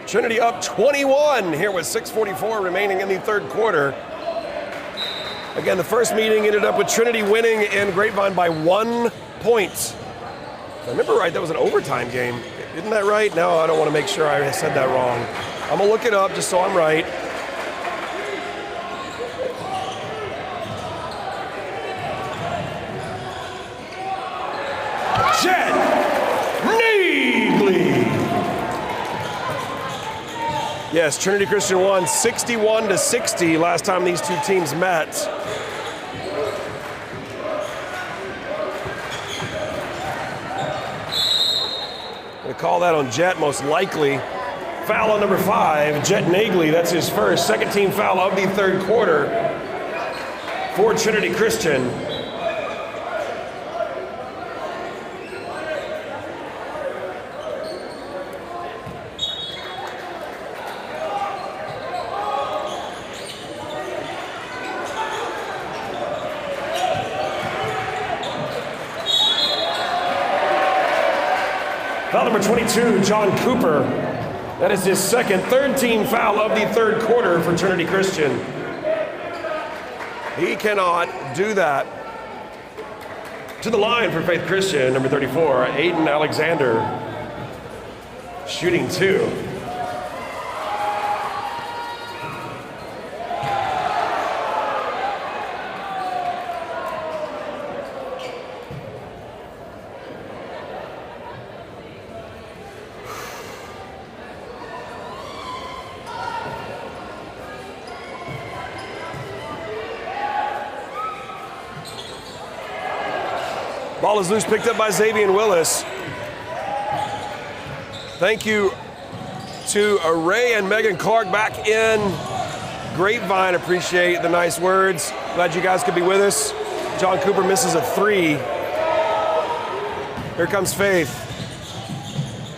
Trinity up 21 here with 6:44 remaining in the third quarter. Again, the first meeting ended up with Trinity winning in Grapevine by 1 point. If I remember right, that was an overtime game. Isn't that right? No, I don't want to make sure I said that wrong. I'm going to look it up just so I'm right. Jet Nagley. Yes, Trinity Christian won 61-60 last time these two teams met. We'll call that on Jet most likely. Foul on number 5, Jet Nagley. That's his first. Second team foul of the third quarter for Trinity Christian. Foul number 22, John Cooper. That is his third team foul of the third quarter for Trinity Christian. He cannot do that. To the line for Faith Christian, number 34, Aiden Alexander. Shooting 2. Ball is loose, picked up by Xavier Willis. Thank you to Ray and Megan Clark back in Grapevine. Appreciate the nice words. Glad you guys could be with us. John Cooper misses a 3. Here comes Faith.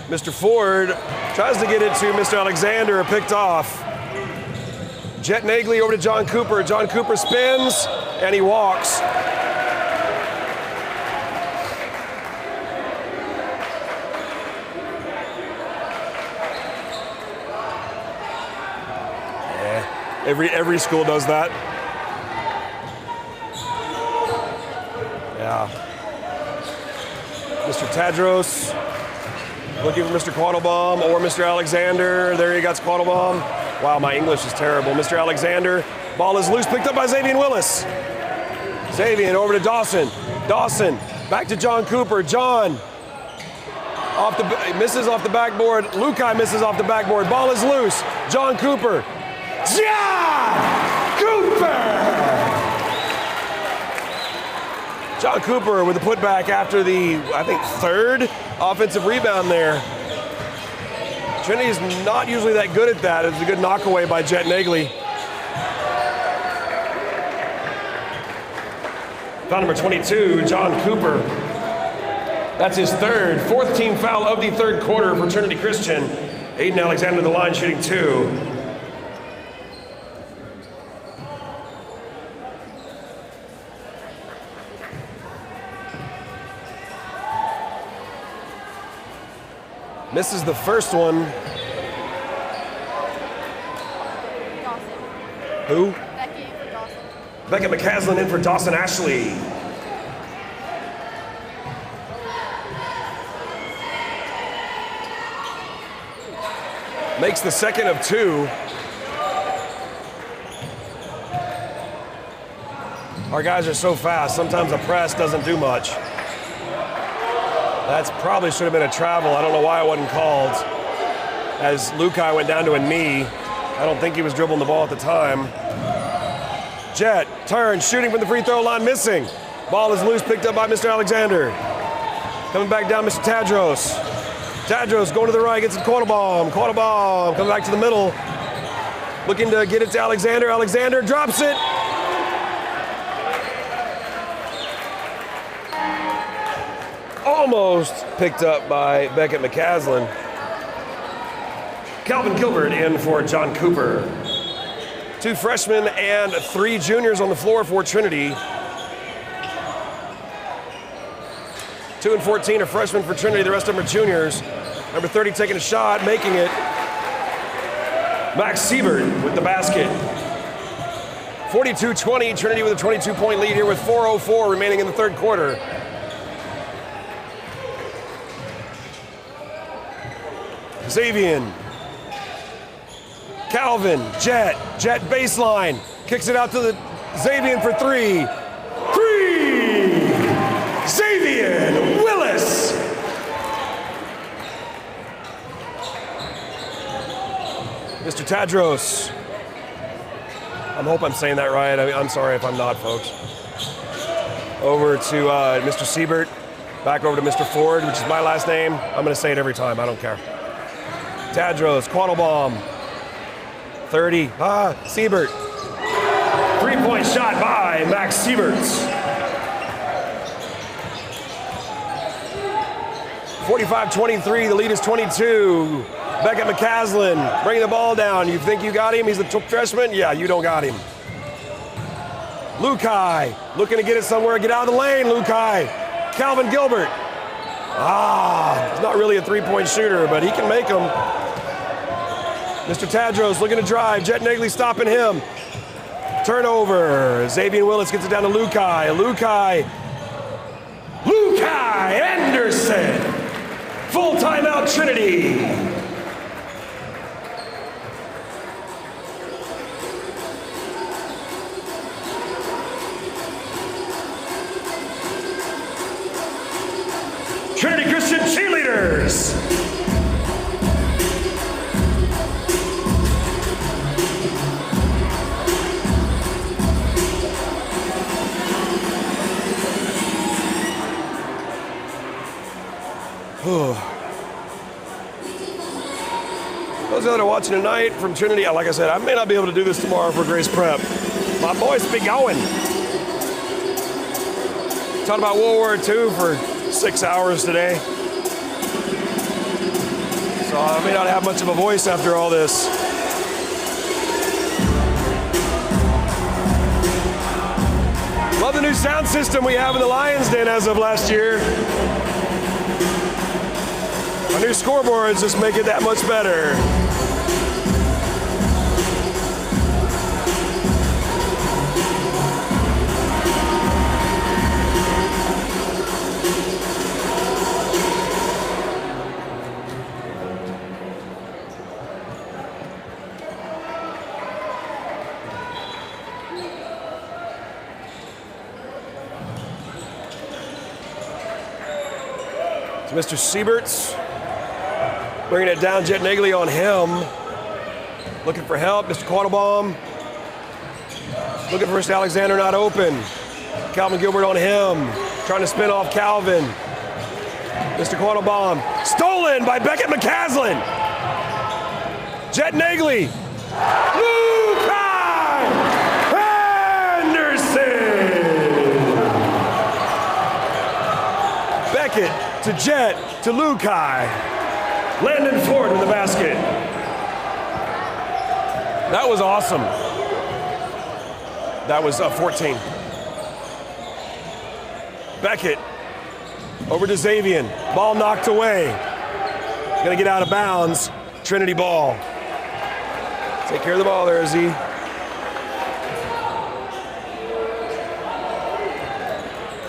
Mr. Ford tries to get it to Mr. Alexander, picked off. Jet Nagley over to John Cooper. John Cooper spins and he walks. Every school does that. Yeah. Mr. Tadros looking for Mr. Quattlebaum or Mr. Alexander. There he got Quattlebaum. Wow, my English is terrible. Mr. Alexander. Ball is loose, picked up by Xavier Willis. Xavier over to Dawson. Dawson back to John Cooper. John misses off the backboard. Lukai misses off the backboard. Ball is loose. John Cooper. John Cooper! John Cooper with a putback after the, I think, third offensive rebound there. Trinity is not usually that good at that. It was a good knockaway by Jet Nagley. Foul number 22, John Cooper. That's his third, fourth team foul of the third quarter for Trinity Christian. Aiden Alexander to the line shooting 2. Misses the first one. Dawson. Who? Becky for Dawson. Becca McCaslin in for Dawson Ashley. Makes the second of 2. Our guys are so fast, sometimes a press doesn't do much. That's probably should have been a travel. I don't know why it wasn't called. As Lukai went down to a knee. I don't think he was dribbling the ball at the time. Jet, turn, shooting from the free throw line, missing. Ball is loose, picked up by Mr. Alexander. Coming back down, Mr. Tadros. Tadros going to the right, gets it to Quattlebaum. Quattlebaum coming back to the middle. Looking to get it to Alexander. Alexander drops it. Almost picked up by Beckett McCaslin. Calvin Gilbert in for John Cooper. 2 freshmen and 3 juniors on the floor for Trinity. 2 and 14 are freshmen for Trinity, the rest of them are juniors. Number 30 taking a shot, making it. Max Siebert with the basket. 42-20, Trinity with a 22-point lead here with 4:04 remaining in the third quarter. Xavier. Calvin, Jet baseline, kicks it out to the Xavier for 3. 3! Xavier Willis! Mr. Tadros. I hope I'm saying that right. I'm sorry if I'm not, folks. Over to Mr. Siebert. Back over to Mr. Ford, which is my last name. I'm going to say it every time. I don't care. Tadros, Quattlebaum. 30. Siebert. 3-point shot by Max Siebert. 45-23. The lead is 22. Beckett McCaslin bringing the ball down. You think you got him? He's the freshman? Yeah, you don't got him. Lukai looking to get it somewhere. Get out of the lane, Lukai. Calvin Gilbert. He's not really a 3-point shooter, but he can make them. Mr. Tadros looking to drive. Jet Nagley stopping him. Turnover. Xavier Willis gets it down to Lukai. Lukai Anderson. Full timeout, Trinity. Trinity Christian cheerleaders. Those that are watching tonight from Trinity, like I said, I may not be able to do this tomorrow for Grace Prep. My boys be going. Talking about World War II for 6 hours today. So I may not have much of a voice after all this. Love the new sound system we have in the Lions Den as of last year. Our new scoreboards just make it that much better. to Mr. Sieberts. Bringing it down, Jet Nagley on him. Looking for help, Mr. Quattlebaum. Looking for Mr. Alexander, not open. Calvin Gilbert on him. Trying to spin off Calvin. Mr. Quattlebaum. Stolen by Beckett McCaslin. Jet Nagley. Lukai Anderson. Beckett to Jet to Lukai. Landon Ford with the basket. That was awesome. That was 14. Beckett over to Xavier. Ball knocked away. Gonna get out of bounds. Trinity ball. Take care of the ball there, Z.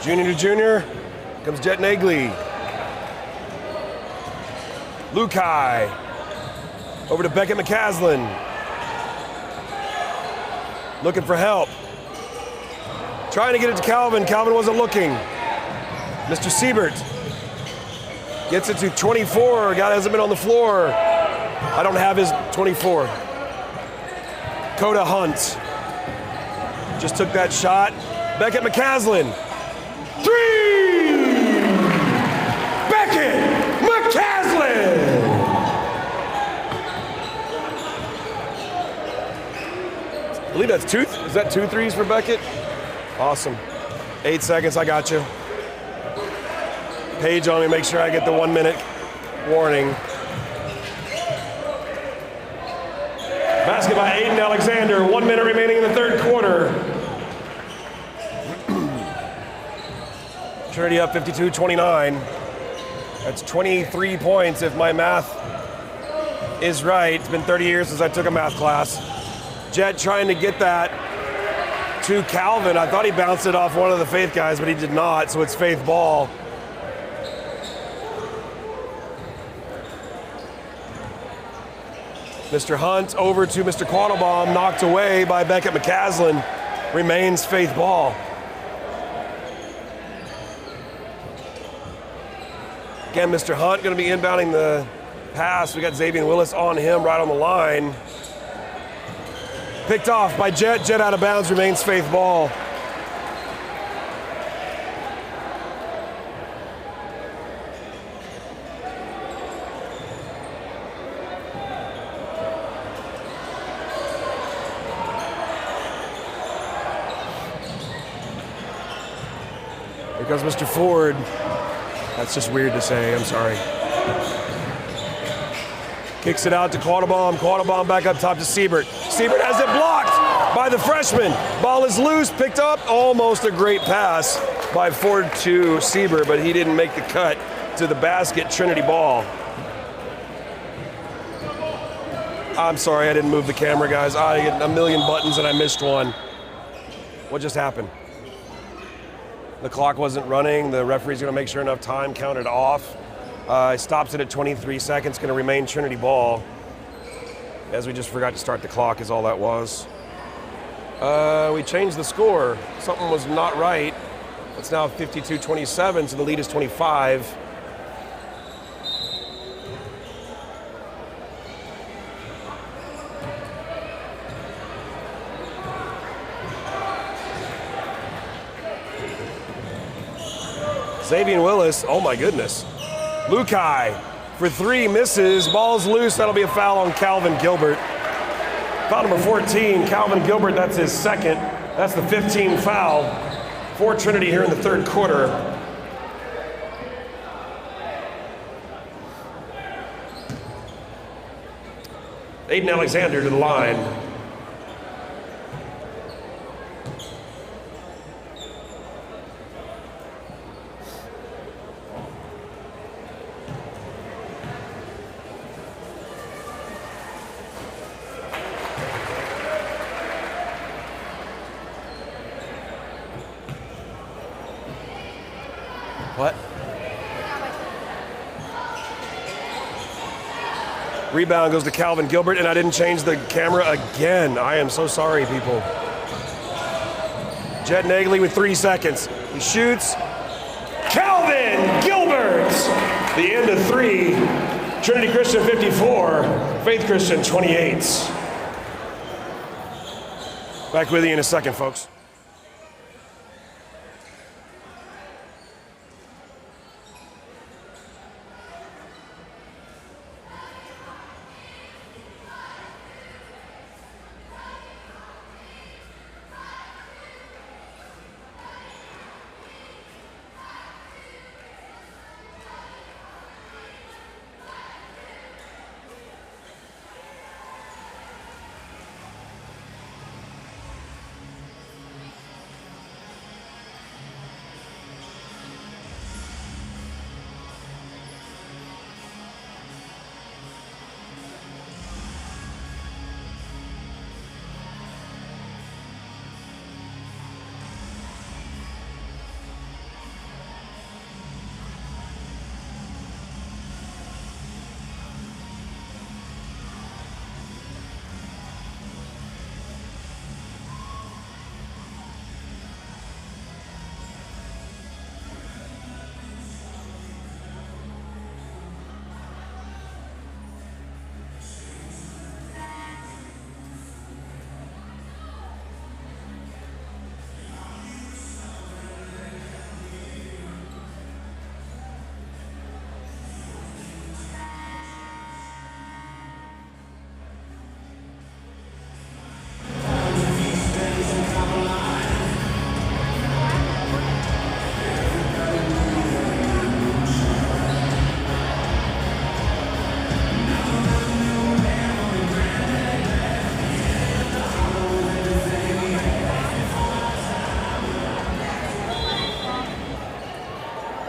Junior to junior. Comes Jet Nagley. Lukai. Over to Beckett McCaslin. Looking for help. Trying to get it to Calvin. Calvin wasn't looking. Mr. Siebert gets it to 24. Guy hasn't been on the floor. I don't have his 24. Coda Hunt just took that shot. Beckett McCaslin. 3! Beckett McCaslin! I believe that's two. Is that 2 threes for Beckett? Awesome. 8 seconds, I got you. Page on me, make sure I get the 1 minute warning. Basket by Aiden Alexander, 1 minute remaining in the third quarter. Trinity up 52-29. That's 23 points if my math is right. It's been 30 years since I took a math class. Jet trying to get that to Calvin. I thought he bounced it off one of the Faith guys, but he did not, so it's Faith ball. Mr. Hunt over to Mr. Quattlebaum, knocked away by Beckett McCaslin. Remains Faith ball. Again, Mr. Hunt going to be inbounding the pass. We got Xavier Willis on him right on the line. Picked off by Jet. Jet out of bounds, remains Faith ball. Here comes Mr. Ford. That's just weird to say, I'm sorry. Kicks it out to Quattlebaum. Quattlebaum back up top to Siebert. Siebert has it blocked by the freshman. Ball is loose, picked up. Almost a great pass by Ford to Siebert, but he didn't make the cut to the basket. Trinity ball. I'm sorry, I didn't move the camera, guys. I hit a million buttons and I missed one. What just happened? The clock wasn't running. The referee's gonna make sure enough time counted off. Stops it at 23 seconds, gonna remain Trinity ball. As we just forgot to start the clock is all that was. We changed the score. Something was not right. It's now 52-27, so the lead is 25. Xavier Willis, oh my goodness. Lukai for 3, misses, ball's loose, that'll be a foul on Calvin Gilbert. Foul number 14, Calvin Gilbert, that's his second. That's the 15th foul for Trinity here in the third quarter. Aiden Alexander to the line. What? Rebound goes to Calvin Gilbert, and I didn't change the camera again. I am so sorry, people. Jet Nagley with 3 seconds. He shoots. Calvin Gilbert! The 3, Trinity Christian 54, Faith Christian 28. Back with you in a second, folks.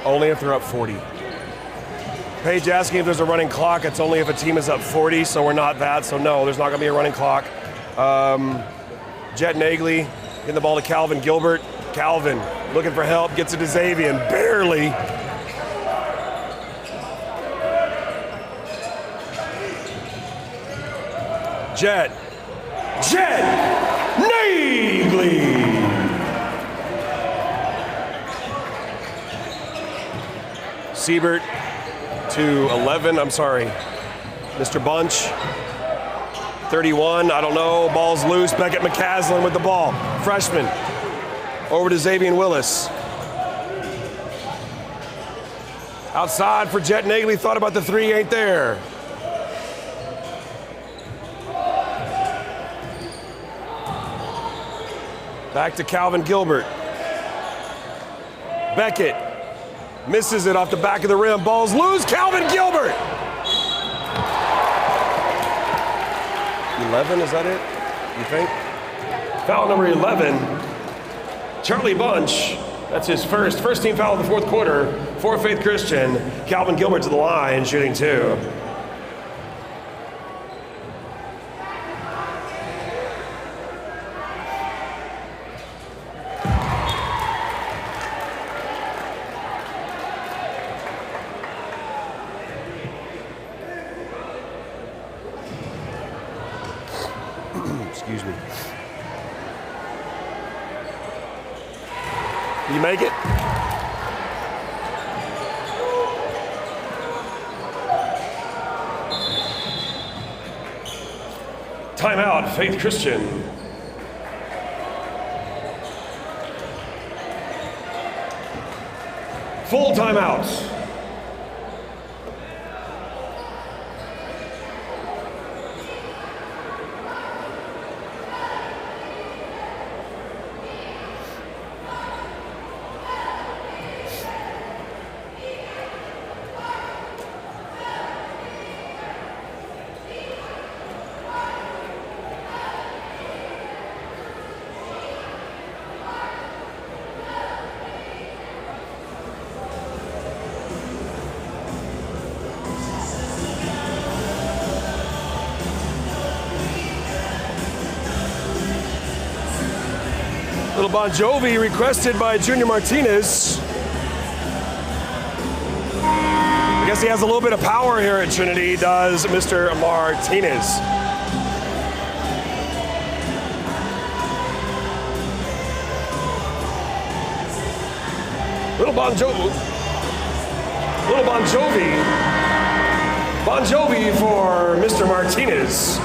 Only if they're up 40. Paige asking if there's a running clock. It's only if a team is up 40, so we're not that. So no, there's not going to be a running clock. Jet Nagley getting the ball to Calvin Gilbert. Calvin looking for help, gets it to Xavier, barely. Jet Nagley. Siebert to 11, I'm sorry. Mr. Bunch, 31, I don't know, ball's loose. Beckett McCaslin with the ball, freshman. Over to Xavier Willis. Outside for Jet Nagley, thought about the three, ain't there. Back to Calvin Gilbert. Beckett misses it off the back of the rim. Ball's loose. Calvin Gilbert. 11, is that it? You think? Foul number 11. Charlie Bunch. That's his first team foul of the fourth quarter for Faith Christian. Calvin Gilbert to the line, shooting 2. Excuse me. You make it? Timeout, Faith Christian. Full timeout. Little Bon Jovi requested by Junior Martinez. I guess he has a little bit of power here at Trinity, does Mr. Martinez. Little Bon Jovi Bon Jovi for Mr. Martinez.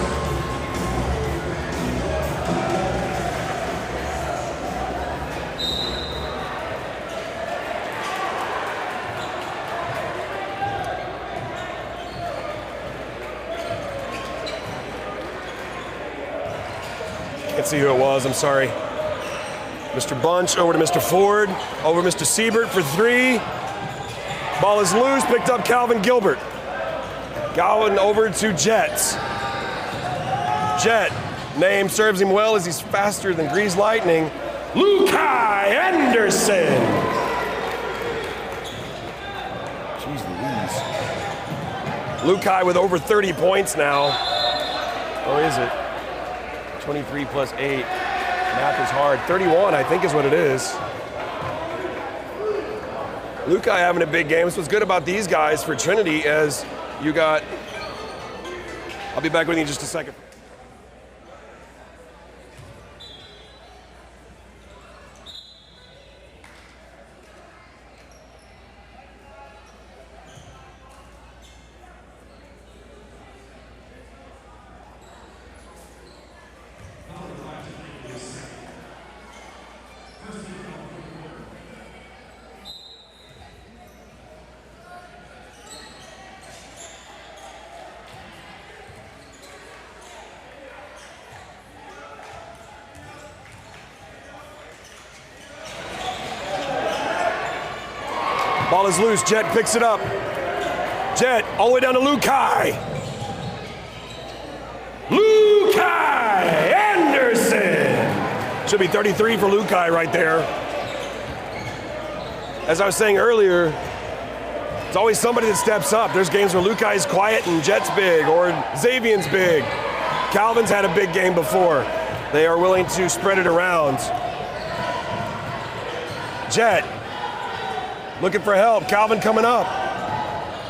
Can't see who it was, I'm sorry. Mr. Bunch over to Mr. Ford, over Mr. Siebert for 3. Ball is loose, picked up Calvin Gilbert. Calvin over to Jet. Jet, name serves him well as he's faster than Grease Lightning. Lukai Anderson. Jeez Louise. Lukai with over 30 points now. Or is it? 23 plus 8. Math is hard. 31, I think, is what it is. Lukai having a big game. That's what's good about these guys for Trinity as you got... I'll be back with you in just a second. Ball is loose, Jet picks it up. Jet, all the way down to Lukai. Lukai Anderson. Should be 33 for Lukai right there. As I was saying earlier, it's always somebody that steps up. There's games where Lukai's quiet and Jet's big, or Xavier's big. Calvin's had a big game before. They are willing to spread it around. Jet. Looking for help. Calvin coming up.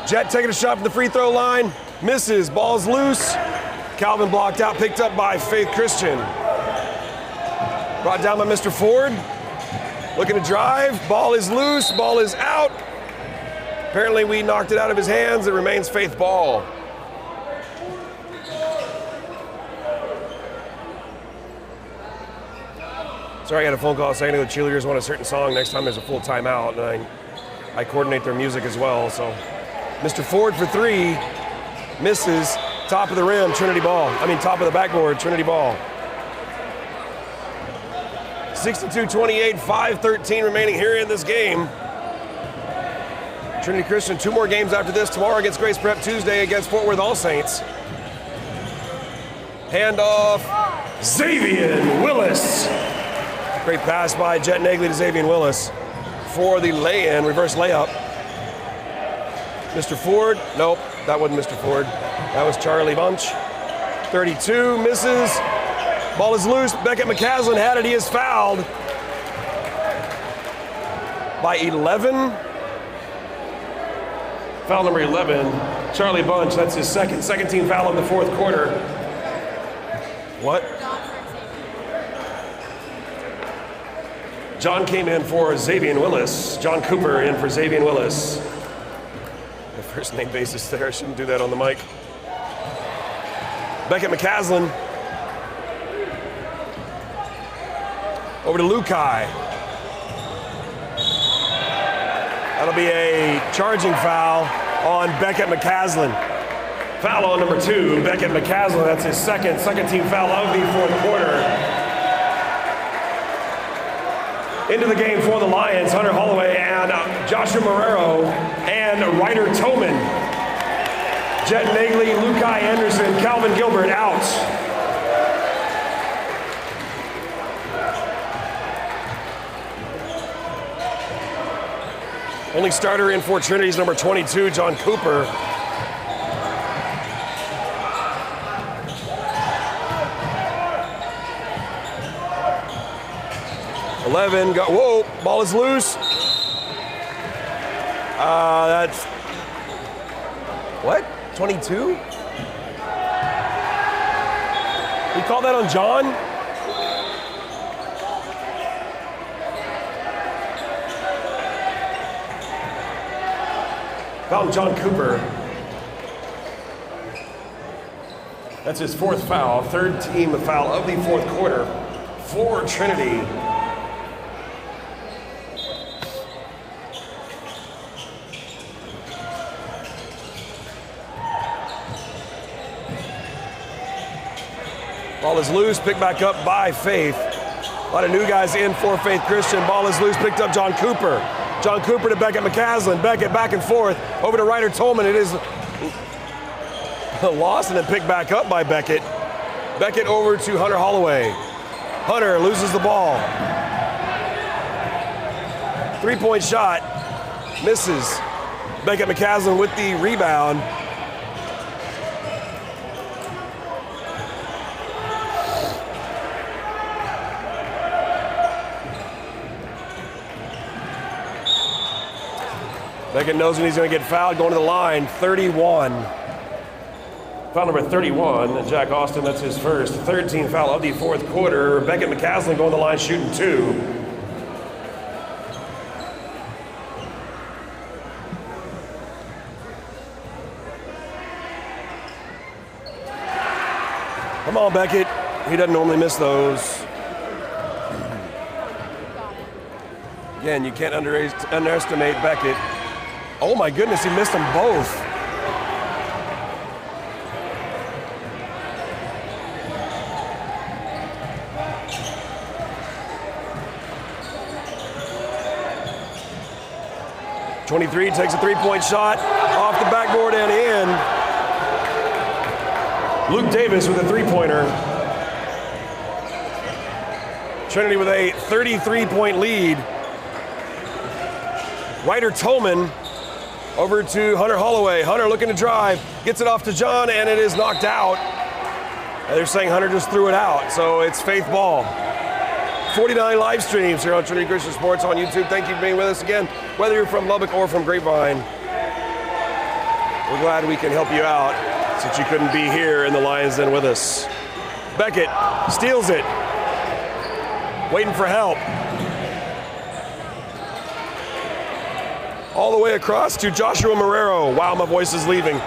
Jet taking a shot from the free throw line. Misses. Ball's loose. Calvin blocked out. Picked up by Faith Christian. Brought down by Mr. Ford. Looking to drive. Ball is loose. Ball is out. Apparently we knocked it out of his hands. It remains Faith ball. Sorry, I got a phone call saying the cheerleaders want a certain song. Next time there's a full timeout, and I coordinate their music as well. So, Mr. Ford for 3, misses. Top of the rim, Trinity ball. Top of the backboard, Trinity ball. 62-28, 5:13 remaining here in this game. Trinity Christian, 2 more games after this. Tomorrow against Grace Prep, Tuesday against Fort Worth All Saints. Handoff, Xavier Willis. Great pass by Jet Nagley to Xavier Willis for the lay-in, reverse layup. Mr. Ford, nope, that wasn't Mr. Ford. That was Charlie Bunch. 32, misses. Ball is loose. Beckett McCaslin had it. He is fouled by 11. Foul number 11, Charlie Bunch. That's his second team foul of the 4th quarter. What? John came in for Xavier Willis. John Cooper in for Xavier Willis. The first name basis there. I shouldn't do that on the mic. Beckett McCaslin. Over to Lukai. That'll be a charging foul on Beckett McCaslin. Foul on number 2, Beckett McCaslin. That's his second team foul of the 4th quarter. Into the game for the Lions, Hunter Holloway and Joshua Marrero and Ryder Toman. Jet Nagley, Lukai Anderson, Calvin Gilbert out. Only starter in for Trinity's number 22, John Cooper. Whoa, ball is loose. That's, what, 22? You call that on John? Foul on John Cooper. That's his fourth foul, third team foul of the fourth quarter for Trinity. Ball is loose, picked back up by Faith. A lot of new guys in for Faith Christian. Ball is loose, picked up John Cooper. John Cooper to Beckett McCaslin. Beckett back and forth over to Ryder Tolman. It is lost and then picked back up by Beckett. Beckett over to Hunter Holloway. Hunter loses the ball. 3-point shot. Misses. Beckett McCaslin with the rebound. Beckett knows when he's going to get fouled, going to the line, 31. Foul number 31, Jack Austin, that's his first. Third team foul of the fourth quarter. Beckett McCaslin going to the line, shooting 2. Come on, Beckett. He doesn't normally miss those. Again, you can't underestimate Beckett. Oh my goodness, he missed them both. .23 takes a 3-point shot off the backboard and in. Luke Davis with a 3-pointer. Trinity with a 33-point lead. Ryder Tolman over to Hunter Holloway. Hunter looking to drive, gets it off to John, and it is knocked out. And they're saying Hunter just threw it out, so it's Faith ball. 49 live streams here on Trinity Christian Sports on YouTube. Thank you for being with us again, whether you're from Lubbock or from Grapevine. We're glad we can help you out since you couldn't be here in the Lions Den with us. Beckett steals it, waiting for help. All the way across to Joshua Marrero. Wow, my voice is leaving.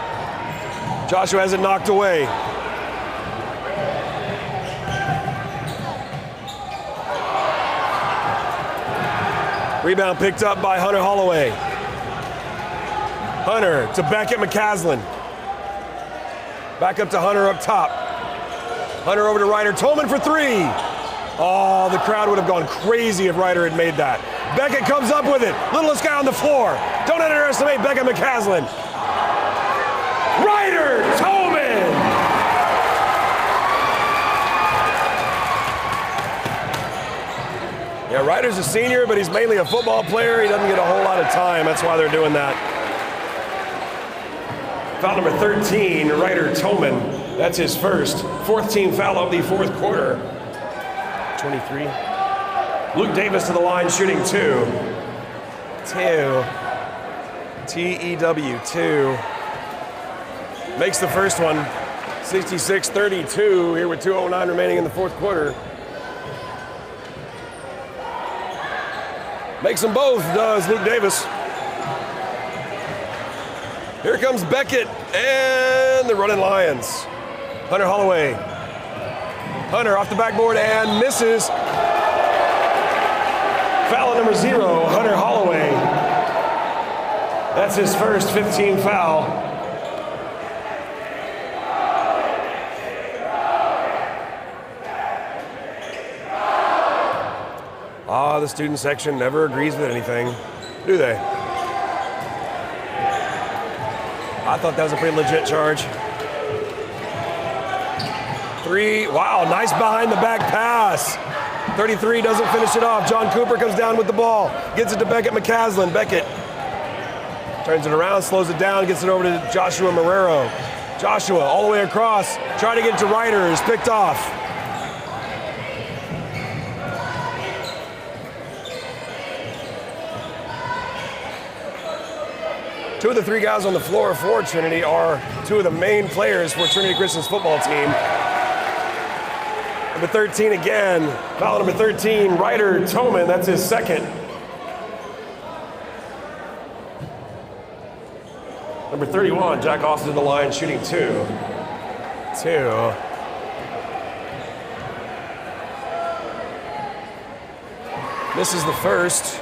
Joshua has it knocked away. Rebound picked up by Hunter Holloway. Hunter to Beckett McCaslin. Back up to Hunter up top. Hunter over to Ryder Tolman for 3. Oh, the crowd would have gone crazy if Ryder had made that. Beckett comes up with it. Littlest guy on the floor. Don't underestimate Beckett McCaslin. Ryder Tolman! Yeah, Ryder's a senior, but he's mainly a football player. He doesn't get a whole lot of time. That's why they're doing that. Foul number 13, Ryder Tolman. That's his first. Fourth team foul of the fourth quarter. 23. Luke Davis to the line, shooting 2. T-E-W, 2. Makes the first one, 66-32, here with 2:09 remaining in the fourth quarter. Makes them both, does Luke Davis. Here comes Beckett and the Runnin Lions. Hunter Holloway. Hunter off the backboard and misses. Foul number 0, Hunter Holloway. That's his first 15 foul. The student section never agrees with anything, do they? I thought that was a pretty legit charge. 3, wow, nice behind the back pass. 33 doesn't finish it off. John Cooper comes down with the ball, gets it to Beckett McCaslin. Beckett turns it around, slows it down, gets it over to Joshua Marrero. Joshua all the way across, trying to get to Ryder, is picked off. Two of the 3 guys on the floor for Trinity are 2 of the main players for Trinity Christian's football team. Number 13 again, foul number 13, Ryder Tolman, that's his second. Number 31, Jack Austin to the line, shooting 2. 2. Misses the first.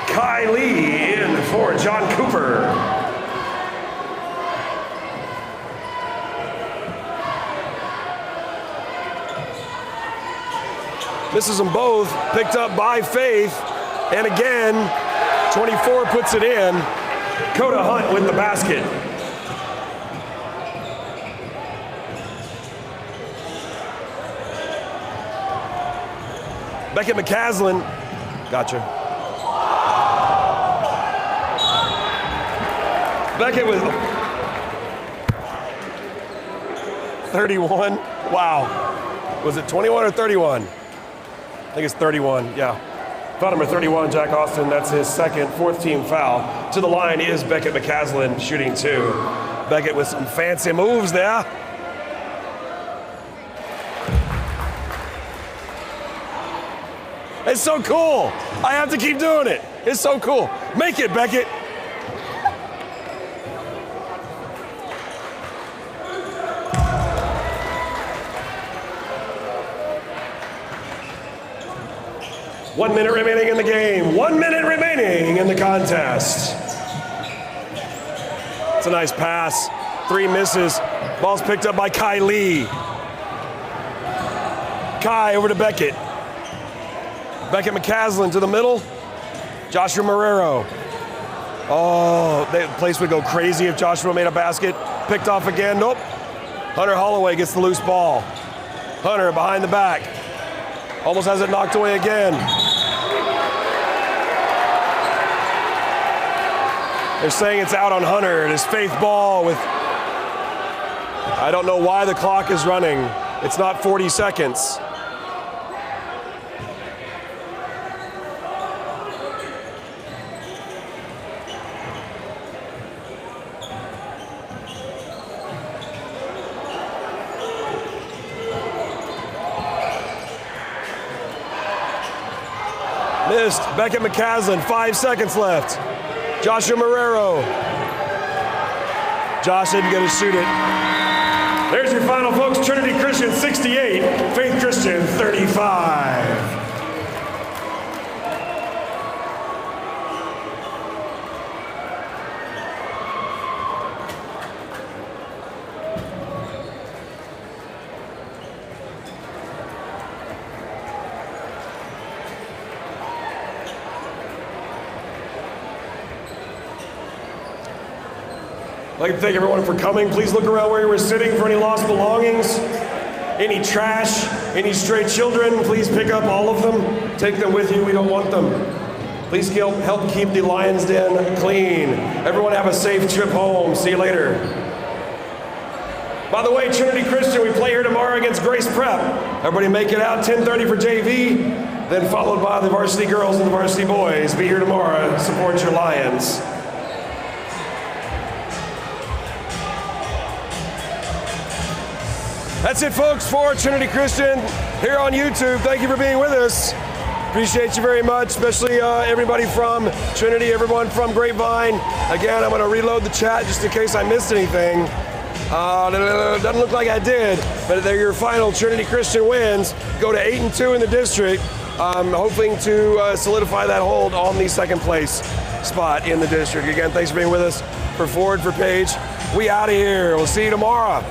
Kylie in for John Cooper. Misses them both, picked up by Faith, and again, 24 puts it in. Coda Hunt with the basket. Beckett McCaslin, gotcha. Beckett with 31, wow. Was it 21 or 31? I think it's 31, yeah. Foul number 31, Jack Austin, that's his second, 4th team foul. To the line is Beckett McCaslin shooting 2. Beckett with some fancy moves there. It's so cool. I have to keep doing it. It's so cool. Make it, Beckett. One minute remaining in the game. 1 minute remaining in the contest. It's a nice pass. 3 misses. Ball's picked up by Kylie. Kai over to Beckett. Beckett McCaslin to the middle. Joshua Marrero. Oh, the place would go crazy if Joshua made a basket. Picked off again. Nope. Hunter Holloway gets the loose ball. Hunter behind the back. Almost has it knocked away again. They're saying it's out on Hunter. It is Faith Ball with, I don't know why the clock is running. It's not 40 seconds. Missed. Beckett McCaslin, 5 seconds left. Joshua Marrero. Josh didn't get to shoot it. There's your final, folks. Trinity Christian 68, Faith Christian 35. I'd like to thank everyone for coming. Please look around where you were sitting for any lost belongings, any trash, any stray children. Please pick up all of them. Take them with you. We don't want them. Please help keep the Lions Den clean. Everyone have a safe trip home. See you later. By the way, Trinity Christian, we play here tomorrow against Grace Prep. Everybody make it out, 10:30 for JV, then followed by the varsity girls and the varsity boys. Be here tomorrow. Support your Lions. That's it, folks, for Trinity Christian here on YouTube. Thank you for being with us. Appreciate you very much, especially everybody from Trinity, everyone from Grapevine. Again, I'm going to reload the chat just in case I missed anything. Doesn't look like I did, but they're your final Trinity Christian wins. Go to 8-2 in the district. I'm hoping to solidify that hold on the second place spot in the district. Again, thanks for being with us. For Ford, for Paige, we out of here. We'll see you tomorrow.